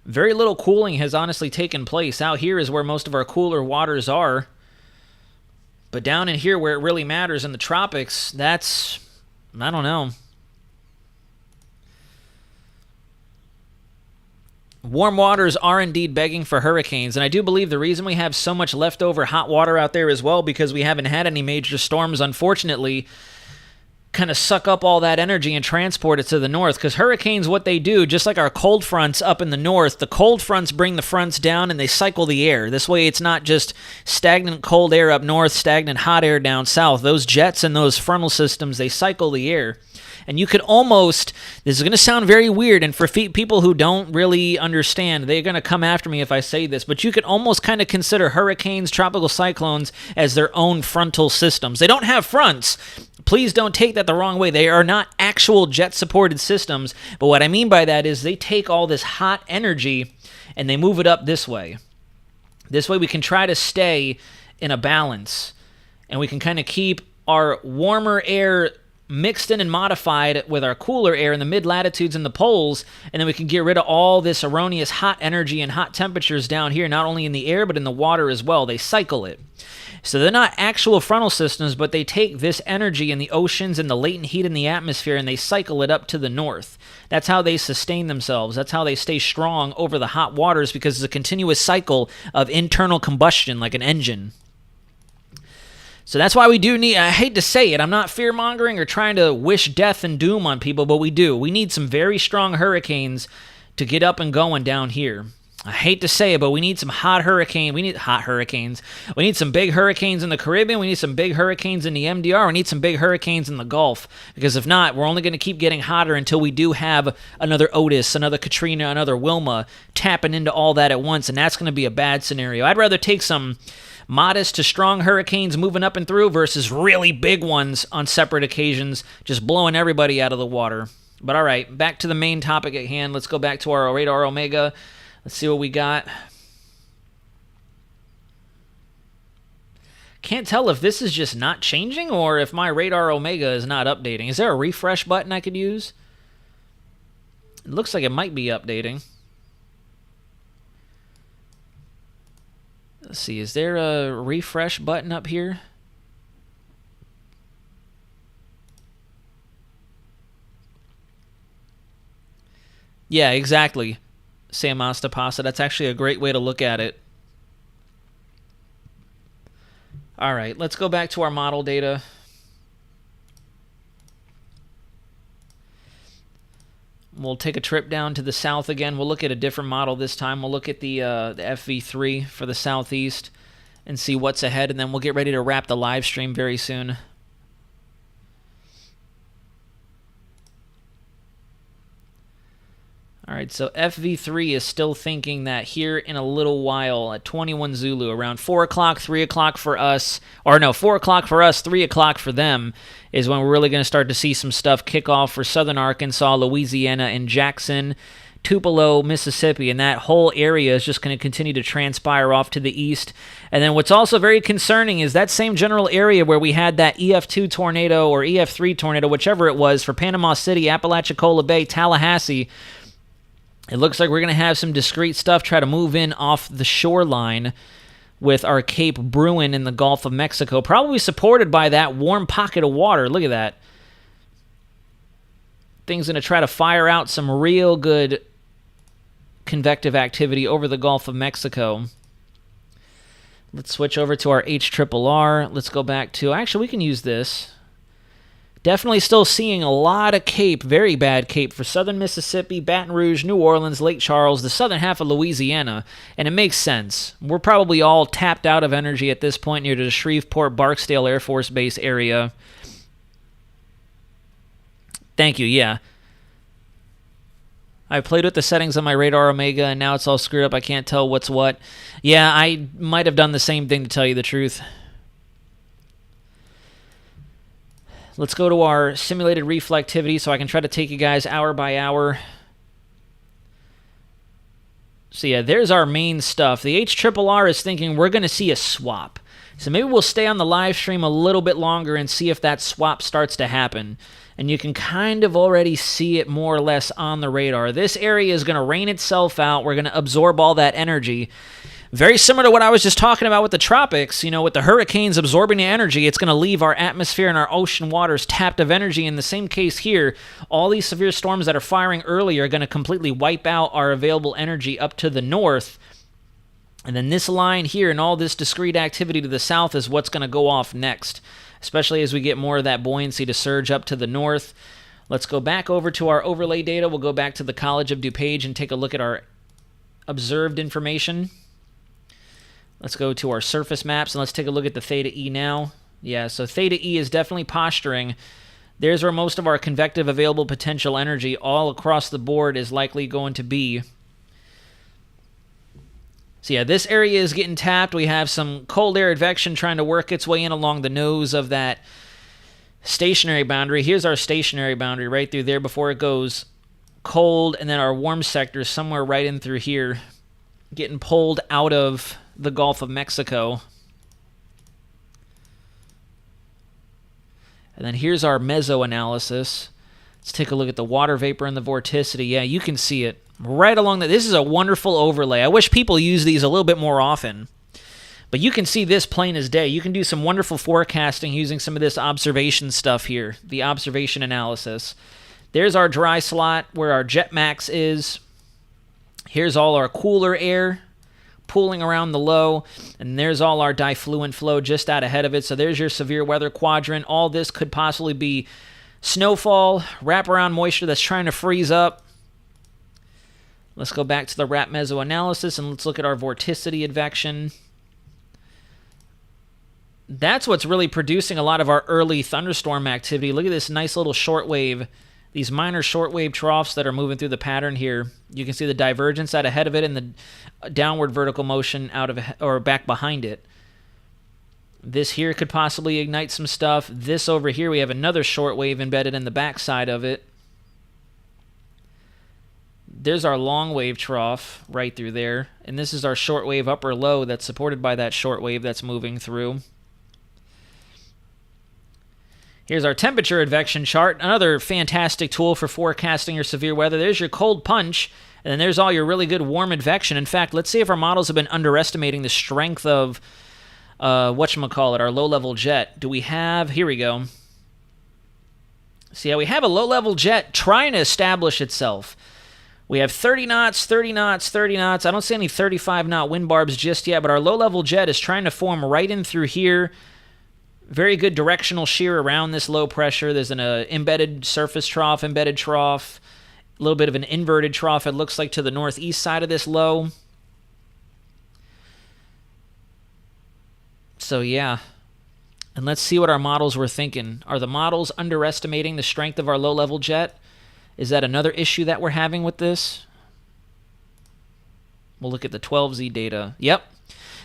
Very little cooling has honestly taken place. Out here is where most of our cooler waters are. But down in here where it really matters in the tropics, that's, I don't know. Warm waters are indeed begging for hurricanes, and I do believe the reason we have so much leftover hot water out there as well, because we haven't had any major storms, unfortunately, kind of suck up all that energy and transport it to the north. Because hurricanes, what they do, just like our cold fronts up in the north, the cold fronts bring the fronts down and they cycle the air. This way it's not just stagnant cold air up north, stagnant hot air down south. Those jets and those frontal systems, they cycle the air. And you could almost, this is going to sound very weird, and for people who don't really understand, they're going to come after me if I say this, but you could almost kind of consider hurricanes, tropical cyclones as their own frontal systems. They don't have fronts. Please don't take that the wrong way. They are not actual jet-supported systems, but what I mean by that is they take all this hot energy and they move it up this way. This way we can try to stay in a balance, and we can kind of keep our warmer air mixed in and modified with our cooler air in the mid-latitudes and the poles, and then we can get rid of all this erroneous hot energy and hot temperatures down here, not only in the air, but in the water as well. They cycle it. So they're not actual frontal systems, but they take this energy in the oceans and the latent heat in the atmosphere, and they cycle it up to the north. That's how they sustain themselves. That's how they stay strong over the hot waters, because it's a continuous cycle of internal combustion like an engine. So that's why we do need, I hate to say it, I'm not fear-mongering or trying to wish death and doom on people, but we do. We need some very strong hurricanes to get up and going down here. I hate to say it, but we need some hot hurricanes. We need hot hurricanes. We need some big hurricanes in the Caribbean. We need some big hurricanes in the MDR. We need some big hurricanes in the Gulf. Because if not, we're only going to keep getting hotter until we do have another Otis, another Katrina, another Wilma tapping into all that at once, and that's going to be a bad scenario. I'd rather take some modest to strong hurricanes moving up and through versus really big ones on separate occasions, just blowing everybody out of the water. But all right, back to the main topic at hand. Let's go back to our radar Omega. Let's see what we got. Can't tell if this is just not changing or if my radar Omega is not updating. Is there a refresh button I could use? It looks like it might be updating. Let's see, is there a refresh button up here? Yeah, exactly, Sam Astapasa. That's actually a great way to look at it. All right, let's go back to our model data. We'll take a trip down to the south again. We'll look at a different model this time. We'll look at the FV3 for the southeast and see what's ahead, and then we'll get ready to wrap the live stream very soon. All right, so FV3 is still thinking that here in a little while at 21 Zulu, around 4 o'clock, 3 o'clock for us, or no, 4 o'clock for us, 3 o'clock for them, is when we're really going to start to see some stuff kick off for southern Arkansas, Louisiana, and Jackson, Tupelo, Mississippi, and that whole area is just going to continue to transpire off to the east. And then what's also very concerning is that same general area where we had that EF2 tornado or EF3 tornado, whichever it was, for Panama City, Apalachicola Bay, Tallahassee. It looks like we're going to have some discrete stuff try to move in off the shoreline with our Cape Bruin in the Gulf of Mexico, probably supported by that warm pocket of water. Look at that. thing's going to try to fire out some real good convective activity over the Gulf of Mexico. Let's switch over to our HRRR. Let's go back to... Actually, we can use this. Definitely still seeing a lot of CAPE, very bad CAPE for southern Mississippi, Baton Rouge, New Orleans, Lake Charles, the southern half of Louisiana, and it makes sense. We're probably all tapped out of energy at this point near the Shreveport-Barksdale Air Force Base area. Thank you, yeah. I played with the settings on my Radar Omega, and now it's all screwed up. I can't tell what's what. Yeah, I might have done the same thing, to tell you the truth. Let's go to our simulated reflectivity so I can try to take you guys hour by hour. So yeah, there's our main stuff. The HRRR is thinking we're going to see a swap. So maybe we'll stay on the live stream a little bit longer and see if that swap starts to happen. And you can kind of already see it more or less on the radar. This area is going to rain itself out. We're going to absorb all that energy. Very similar to what I was just talking about with the tropics, you know, with the hurricanes absorbing the energy, it's going to leave our atmosphere and our ocean waters tapped of energy. In the same case here, all these severe storms that are firing early are going to completely wipe out our available energy up to the north. And then this line here and all this discrete activity to the south is what's going to go off next, especially as we get more of that buoyancy to surge up to the north. Let's go back over to our overlay data. We'll go back to the College of DuPage and take a look at our observed information. Let's go to our surface maps, and let's take a look at the theta E now. Yeah, so theta E is definitely posturing. There's where most of our convective available potential energy all across the board is likely going to be. So yeah, this area is getting tapped. We have some cold air advection trying to work its way in along the nose of that stationary boundary. Here's our stationary boundary right through there before it goes cold, and then our warm sector is somewhere right in through here, getting pulled out of the Gulf of Mexico. And then here's our meso analysis. Let's take a look at the water vapor and the vorticity. Yeah, you can see it right along the... This is a wonderful overlay. I wish people use these a little bit more often. But you can see this plain as day. You can do some wonderful forecasting using some of this observation stuff here, the observation analysis. There's our dry slot where our jet max is. Here's all our cooler air pooling around the low, and there's all our diffluent flow just out ahead of it. So there's your severe weather quadrant. All this could possibly be snowfall, wraparound moisture that's trying to freeze up. Let's go back to the RAP meso analysis and let's look at our vorticity advection. That's what's really producing a lot of our early thunderstorm activity. Look at this nice little shortwave, these minor shortwave troughs that are moving through the pattern here. You can see the divergence out ahead of it and the downward vertical motion out of or back behind it. This here could possibly ignite some stuff. This over here, we have another shortwave embedded in the backside of it. There's our long wave trough right through there, and this is our shortwave upper low that's supported by that shortwave that's moving through. Here's our temperature advection chart, another fantastic tool for forecasting your severe weather. There's your cold punch, and then there's all your really good warm advection. In fact, let's see if our models have been underestimating the strength of, whatchamacallit, our low-level jet. Do we have, here we go. See how we have a low-level jet trying to establish itself. We have 30 knots, 30 knots, 30 knots. I don't see any 35-knot wind barbs just yet, but our low-level jet is trying to form right in through here. Very good directional shear around this low pressure. There's an embedded surface trough, embedded trough, a little bit of an inverted trough, it looks like, to the northeast side of this low. So, yeah. And let's see what our models were thinking. Are the models underestimating the strength of our low-level jet? Is that another issue that we're having with this? We'll look at the 12Z data. Yep.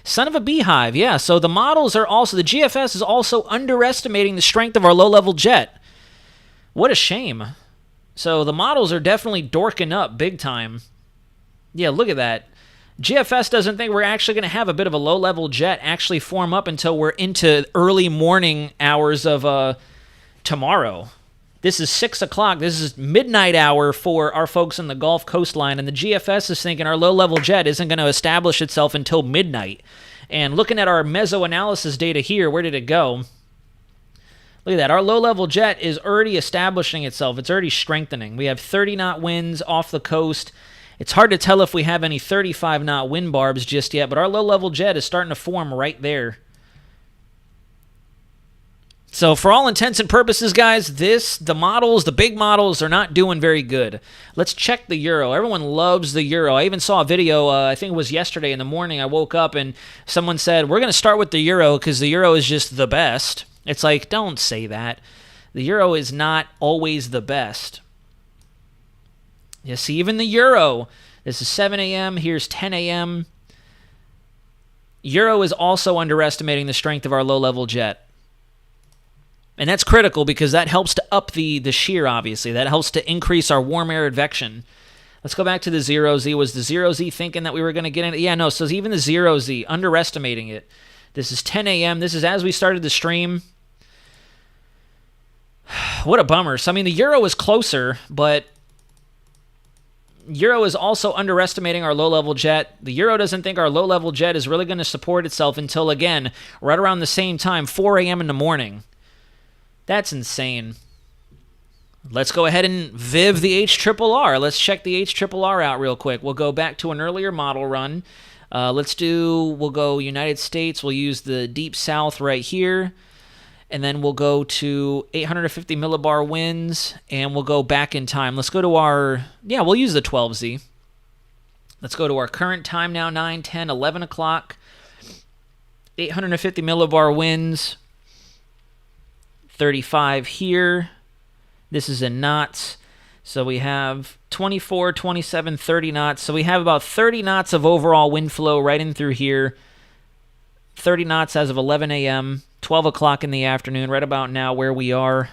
Son of a beehive, yeah. So the models are also, the GFS is also underestimating the strength of our low-level jet. What a shame. So the models are definitely dorking up big time. Yeah, look at that. GFS doesn't think we're actually going to have a bit of a low-level jet actually form up until we're into early morning hours of tomorrow. This is 6 o'clock. This is midnight hour for our folks in the Gulf coastline, and the GFS is thinking our low-level jet isn't going to establish itself until midnight. And looking at our meso-analysis data here, where did it go? Look at that. Our low-level jet is already establishing itself. It's already strengthening. We have 30-knot winds off the coast. It's hard to tell if we have any 35-knot wind barbs just yet, but our low-level jet is starting to form right there. So for all intents and purposes, guys, the big models are not doing very good. Let's check the euro. Everyone loves the euro. I even saw a video, I think it was yesterday in the morning. I woke up and someone said, we're going to start with the euro because the euro is just the best. It's like, don't say that. The euro is not always the best. You see, even the euro, this is 7 a.m., here's 10 a.m. Euro is also underestimating the strength of our low-level jet. And that's critical because that helps to up the shear, obviously. That helps to increase our warm air advection. Let's go back to the 0Z. Was the 0Z thinking that we were going to get in it? Yeah, no, so even the 0Z, underestimating it. This is 10 a.m. This is as we started the stream. What a bummer. So, I mean, the euro is closer, but euro is also underestimating our low-level jet. The euro doesn't think our low-level jet is really going to support itself until, again, right around the same time, 4 a.m. in the morning. That's insane. Let's go ahead and viv the HRRR. Let's check the HRRR out real quick. We'll go back to an earlier model run. We'll go United States. We'll use the Deep South right here. And then we'll go to 850 millibar winds, and we'll go back in time. Let's go to we'll use the 12Z. Let's go to our current time now, 9, 10, 11 o'clock. 850 millibar winds. 35 here. This is in knots. So we have 24, 27, 30 knots. So we have about 30 knots of overall wind flow right in through here. 30 knots as of 11 a.m., 12 o'clock in the afternoon, right about now where we are.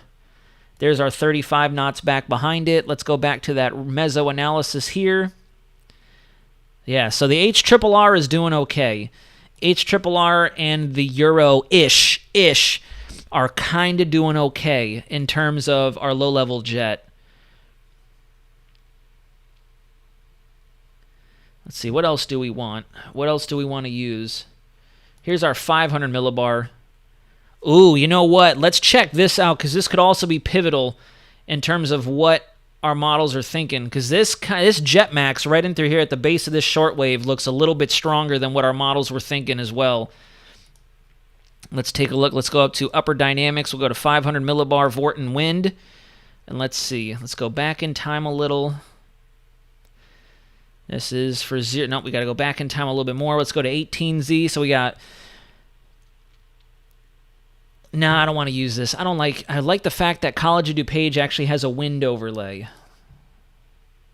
There's our 35 knots back behind it. Let's go back to that meso analysis here. Yeah, so the HRRR is doing okay. HRRR and the Euro-ish are kind of doing okay in terms of our low-level jet. Let's see, what else do we want? What else do we want to use? Here's our 500 millibar. Ooh, you know what? Let's check this out because this could also be pivotal in terms of what our models are thinking. Because this jet max right in through here at the base of this shortwave looks a little bit stronger than what our models were thinking as well. Let's take a look. Let's go up to upper dynamics. We'll go to 500 millibar Vorton wind. And let's see. Let's go back in time a little. This is for 0. No, we got to go back in time a little bit more. Let's go to 18Z. So we got... No, I don't want to use this. I like the fact that College of DuPage actually has a wind overlay.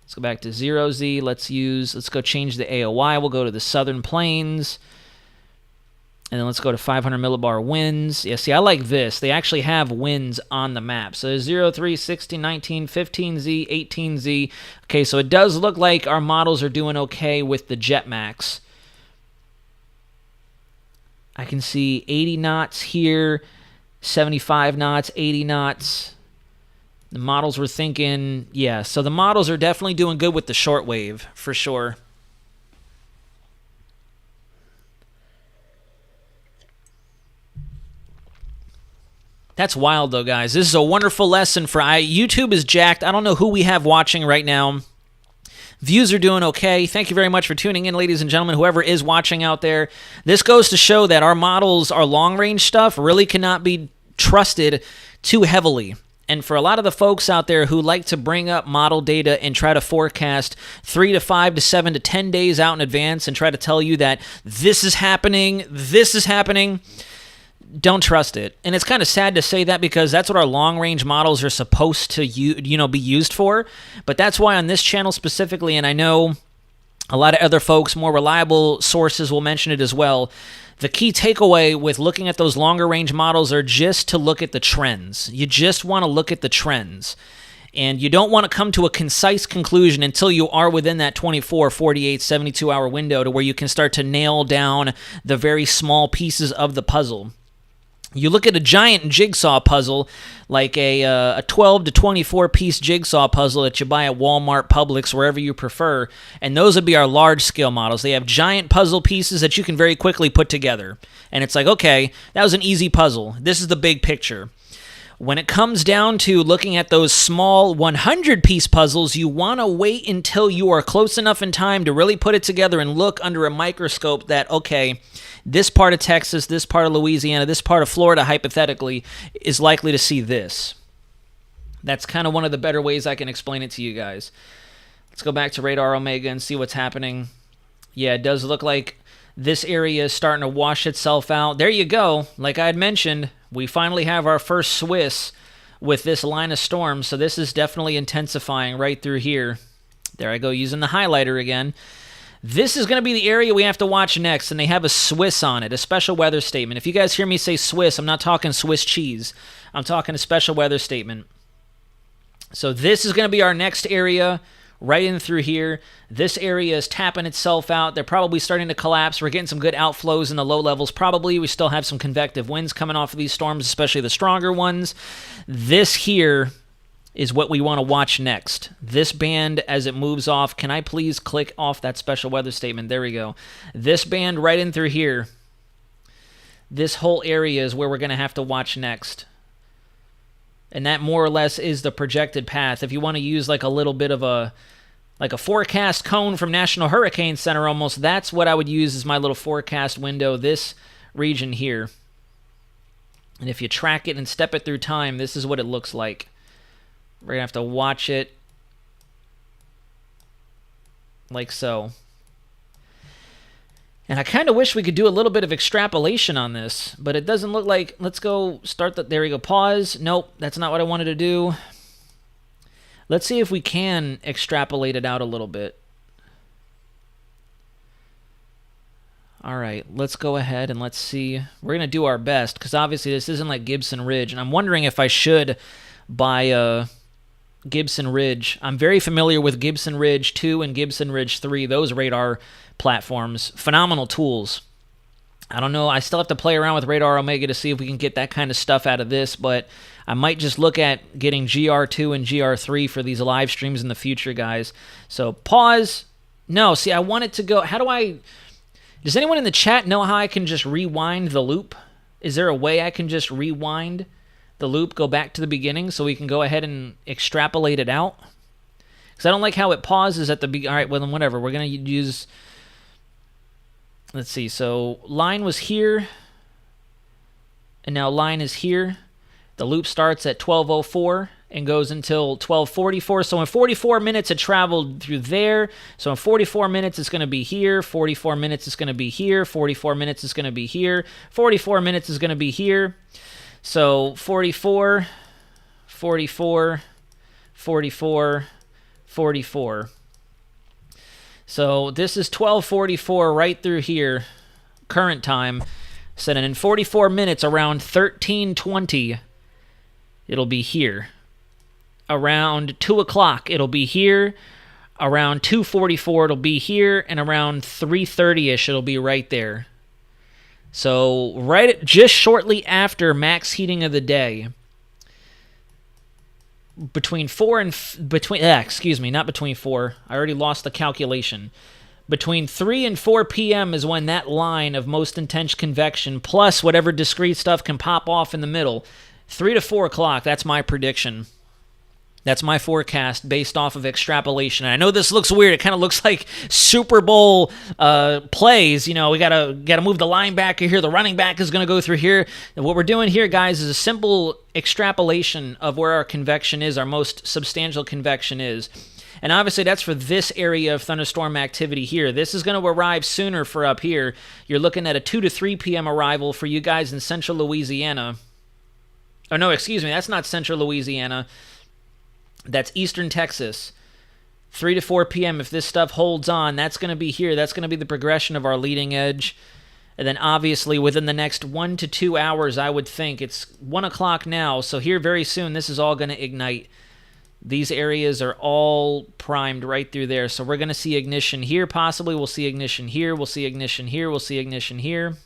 Let's go back to 0Z. Let's go change the AOI. We'll go to the Southern Plains. And then let's go to 500 millibar winds. Yeah, see, I like this. They actually have winds on the map. So 0, 3, 16, 19, 15Z, 18Z. Okay, so it does look like our models are doing okay with the jet max. I can see 80 knots here, 75 knots, 80 knots. The models were thinking, yeah, so the models are definitely doing good with the shortwave, for sure. That's wild, though, guys. This is a wonderful lesson for... YouTube is jacked. I don't know who we have watching right now. Views are doing okay. Thank you very much for tuning in, ladies and gentlemen, whoever is watching out there. This goes to show that our models, our long-range stuff, really cannot be trusted too heavily. And for a lot of the folks out there who like to bring up model data and try to forecast 3 to 5 to 7 to 10 days out in advance and try to tell you that this is happening, don't trust it. And it's kind of sad to say that because that's what our long-range models are supposed to be used for. But that's why on this channel specifically, and I know a lot of other folks, more reliable sources will mention it as well, the key takeaway with looking at those longer-range models are just to look at the trends. You just want to look at the trends. And you don't want to come to a concise conclusion until you are within that 24, 48, 72-hour window to where you can start to nail down the very small pieces of the puzzle. You look at a giant jigsaw puzzle, like a 12 to 24 piece jigsaw puzzle that you buy at Walmart, Publix, wherever you prefer, and those would be our large scale models. They have giant puzzle pieces that you can very quickly put together. And it's like, okay, that was an easy puzzle. This is the big picture. When it comes down to looking at those small 100-piece puzzles, you want to wait until you are close enough in time to really put it together and look under a microscope that, okay, this part of Texas, this part of Louisiana, this part of Florida, hypothetically, is likely to see this. That's kind of one of the better ways I can explain it to you guys. Let's go back to Radar Omega and see what's happening. Yeah, it does look like this area is starting to wash itself out. There you go. Like I had mentioned, we finally have our first Swiss with this line of storm, so this is definitely intensifying right through here. There I go, using the highlighter again. This is going to be the area we have to watch next, and they have a Swiss on it, a special weather statement. If you guys hear me say Swiss, I'm not talking Swiss cheese. I'm talking a special weather statement. So this is going to be our next area, right in through here. This area is tapping itself out. They're probably starting to collapse. We're getting some good outflows in the low levels. Probably we still have some convective winds coming off of these storms, especially the stronger ones. This here is what we want to watch next. This band as it moves off. Can I please click off that special weather statement? There we go. This band right in through here. This whole area is where we're going to have to watch next. And that more or less is the projected path. If you want to use like a little bit of a forecast cone from National Hurricane Center almost, that's what I would use as my little forecast window, this region here. And if you track it and step it through time, this is what it looks like. We're going to have to watch it like so. And I kind of wish we could do a little bit of extrapolation on this, but it doesn't look like... Let's go start the... There we go. Pause. Nope, that's not what I wanted to do. Let's see if we can extrapolate it out a little bit. All right, let's go ahead and let's see. We're going to do our best, because obviously this isn't like Gibson Ridge, and I'm wondering if I should buy Gibson Ridge. I'm very familiar with Gibson Ridge 2 and Gibson Ridge 3, those radar platforms. Phenomenal tools. I don't know. I still have to play around with Radar Omega to see if we can get that kind of stuff out of this, but I might just look at getting GR2 and GR3 for these live streams in the future, guys. So pause. No, see, I want it to go. How do I... Does anyone in the chat know how I can just rewind the loop? Is there a way I can just rewind the loop, go back to the beginning so we can go ahead and extrapolate it out? Because I don't like how it pauses at the beginning. All right, well, then whatever. We're going to use... Let's see. So line was here, and now line is here. The loop starts at 12:04 and goes until 12:44. So in 44 minutes, it traveled through there. So in 44 minutes, it's going to be here. 44 minutes is going to be here. 44 minutes is going to be here. 44 minutes is going to be here. So 44, 44, 44, 44. So this is 12:44 right through here, current time. So then in 44 minutes, around 13:20, it'll be here. Around 2 o'clock, it'll be here. Around 2:44, it'll be here. And around 3:30-ish, it'll be right there. So just shortly after max heating of the day, between 4 and... excuse me, not between 4. I already lost the calculation. Between 3 and 4 p.m. is when that line of most intense convection, plus whatever discrete stuff can pop off in the middle. 3 to 4 o'clock, that's my prediction. That's my forecast based off of extrapolation. And I know this looks weird. It kind of looks like Super Bowl plays. You know, we gotta move the linebacker here. The running back is going to go through here. And what we're doing here, guys, is a simple extrapolation of where our convection is, our most substantial convection is. And obviously, that's for this area of thunderstorm activity here. This is going to arrive sooner for up here. You're looking at a 2 to 3 p.m. arrival for you guys in central Louisiana. Oh, no, excuse me. That's not central Louisiana. That's eastern Texas. 3 to 4 p.m. If this stuff holds on, that's going to be here. That's going to be the progression of our leading edge. And then obviously within the next 1 to 2 hours, I would think, it's 1 o'clock now. So here very soon, this is all going to ignite. These areas are all primed right through there. So we're going to see ignition here possibly. We'll see ignition here. We'll see ignition here. We'll see ignition here.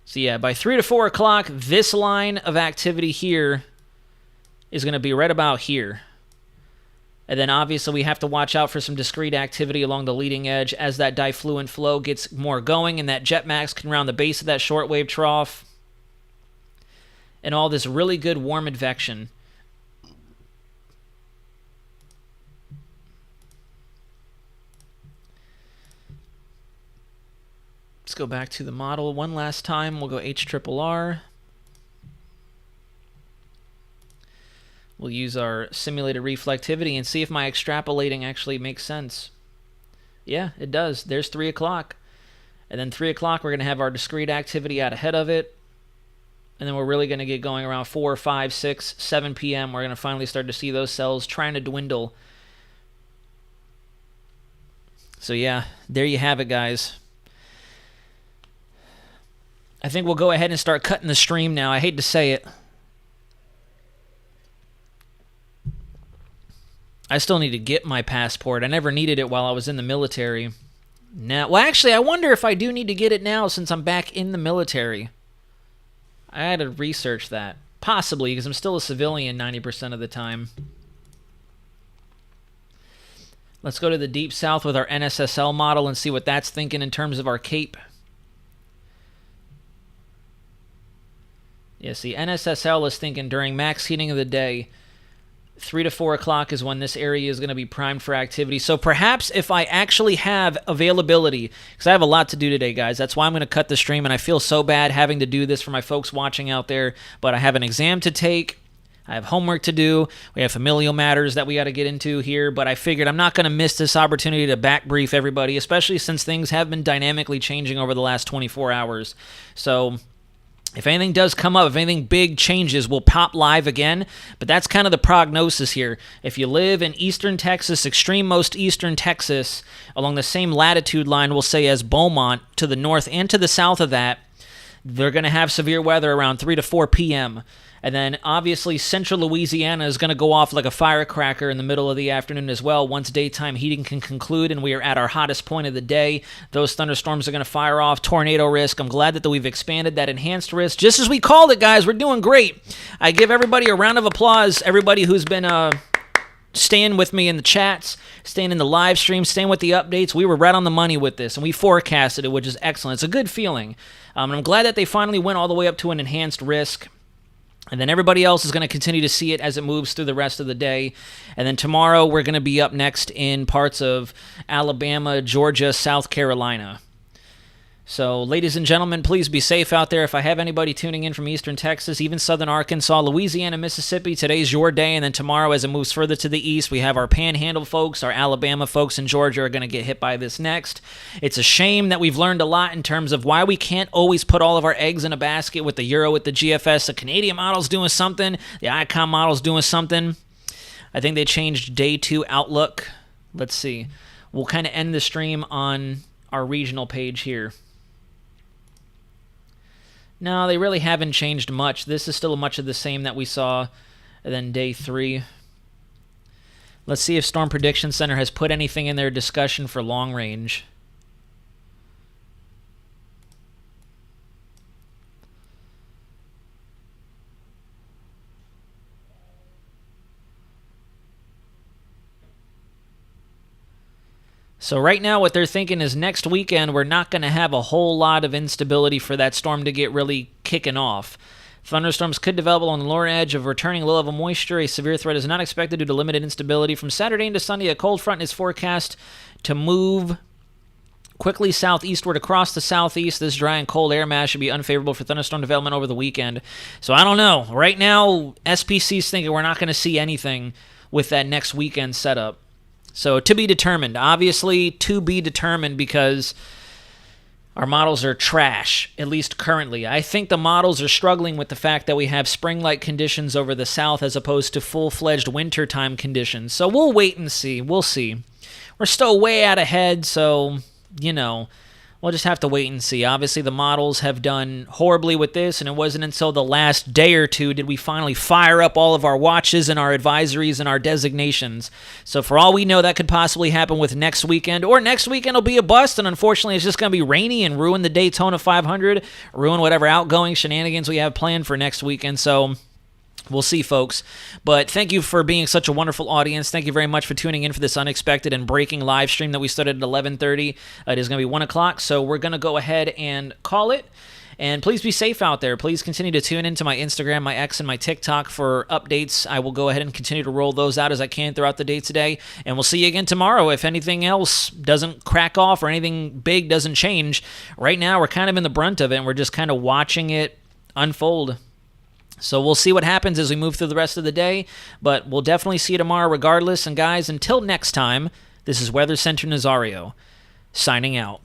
So yeah, by 3 to 4 o'clock, this line of activity here is going to be right about here. And then obviously we have to watch out for some discrete activity along the leading edge as that diffluent flow gets more going and that jet max can round the base of that shortwave trough. and all this really good warm advection. Let's go back to the model one last time. We'll go HRRR. We'll use our simulated reflectivity and see if my extrapolating actually makes sense. Yeah, it does. There's 3 o'clock. And then 3 o'clock, we're going to have our discrete activity out ahead of it. And then we're really going to get going around 4, 5, 6, 7 p.m. We're going to finally start to see those cells trying to dwindle. So yeah, there you have it, guys. I think we'll go ahead and start cutting the stream now. I hate to say it. I still need to get my passport. I never needed it while I was in the military. Now, well, actually, I wonder if I do need to get it now since I'm back in the military. I had to research that. Possibly, because I'm still a civilian 90% of the time. Let's go to the Deep South with our NSSL model and see what that's thinking in terms of our CAPE. Yeah, see, NSSL is thinking during max heating of the day, 3 to 4 o'clock is when this area is going to be primed for activity. So perhaps if I actually have availability, because I have a lot to do today, guys. That's why I'm going to cut the stream, and I feel so bad having to do this for my folks watching out there. But I have an exam to take. I have homework to do. We have familial matters that we got to get into here. But I figured I'm not going to miss this opportunity to back brief everybody, especially since things have been dynamically changing over the last 24 hours. So if anything does come up, if anything big changes, we'll pop live again. But that's kind of the prognosis here. If you live in eastern Texas, extreme most eastern Texas, along the same latitude line, we'll say, as Beaumont, to the north and to the south of that, they're going to have severe weather around 3 to 4 p.m. And then, obviously, central Louisiana is going to go off like a firecracker in the middle of the afternoon as well once daytime heating can conclude and we are at our hottest point of the day. Those thunderstorms are going to fire off. Tornado risk. I'm glad that we've expanded that enhanced risk. Just as we called it, guys. We're doing great. I give everybody a round of applause. Everybody who's been staying with me in the chats, staying in the live stream, staying with the updates. We were right on the money with this, and we forecasted it, which is excellent. It's a good feeling. And I'm glad that they finally went all the way up to an enhanced risk. And then everybody else is going to continue to see it as it moves through the rest of the day. And then tomorrow we're going to be up next in parts of Alabama, Georgia, South Carolina. So, ladies and gentlemen, please be safe out there. If I have anybody tuning in from eastern Texas, even southern Arkansas, Louisiana, Mississippi, today's your day. And then tomorrow, as it moves further to the east, we have our Panhandle folks, our Alabama folks in Georgia are going to get hit by this next. It's a shame that we've learned a lot in terms of why we can't always put all of our eggs in a basket with the Euro, with the GFS. The Canadian model's doing something. The ICOM model's doing something. I think they changed day 2 outlook. Let's see. We'll kind of end the stream on our regional page here. No, they really haven't changed much. This is still much of the same that we saw then day 3. Let's see if Storm Prediction Center has put anything in their discussion for long range. So right now what they're thinking is next weekend we're not going to have a whole lot of instability for that storm to get really kicking off. Thunderstorms could develop on the lower edge of returning low-level moisture. A severe threat is not expected due to limited instability. From Saturday into Sunday, a cold front is forecast to move quickly southeastward across the southeast. This dry and cold air mass should be unfavorable for thunderstorm development over the weekend. So I don't know. Right now, SPC's thinking we're not going to see anything with that next weekend setup. So to be determined. Obviously, to be determined because our models are trash, at least currently. I think the models are struggling with the fact that we have spring-like conditions over the south as opposed to full-fledged wintertime conditions. So we'll wait and see. We'll see. We're still way out ahead, so, you know, we'll just have to wait and see. Obviously, the models have done horribly with this, and it wasn't until the last day or two did we finally fire up all of our watches and our advisories and our designations. So for all we know, that could possibly happen with next weekend, or next weekend will be a bust, and unfortunately, it's just going to be rainy and ruin the Daytona 500, ruin whatever outgoing shenanigans we have planned for next weekend. So we'll see, folks. But thank you for being such a wonderful audience. Thank you very much for tuning in for this unexpected and breaking live stream that we started at 11:30. It is going to be 1 o'clock, so we're going to go ahead and call it. And please be safe out there. Please continue to tune into my Instagram, my X, and my TikTok for updates. I will go ahead and continue to roll those out as I can throughout the day today. And we'll see you again tomorrow if anything else doesn't crack off or anything big doesn't change. Right now, we're kind of in the brunt of it, and we're just kind of watching it unfold. So we'll see what happens as we move through the rest of the day, but we'll definitely see you tomorrow regardless. And guys, until next time, this is Weather Center Nazario, signing out.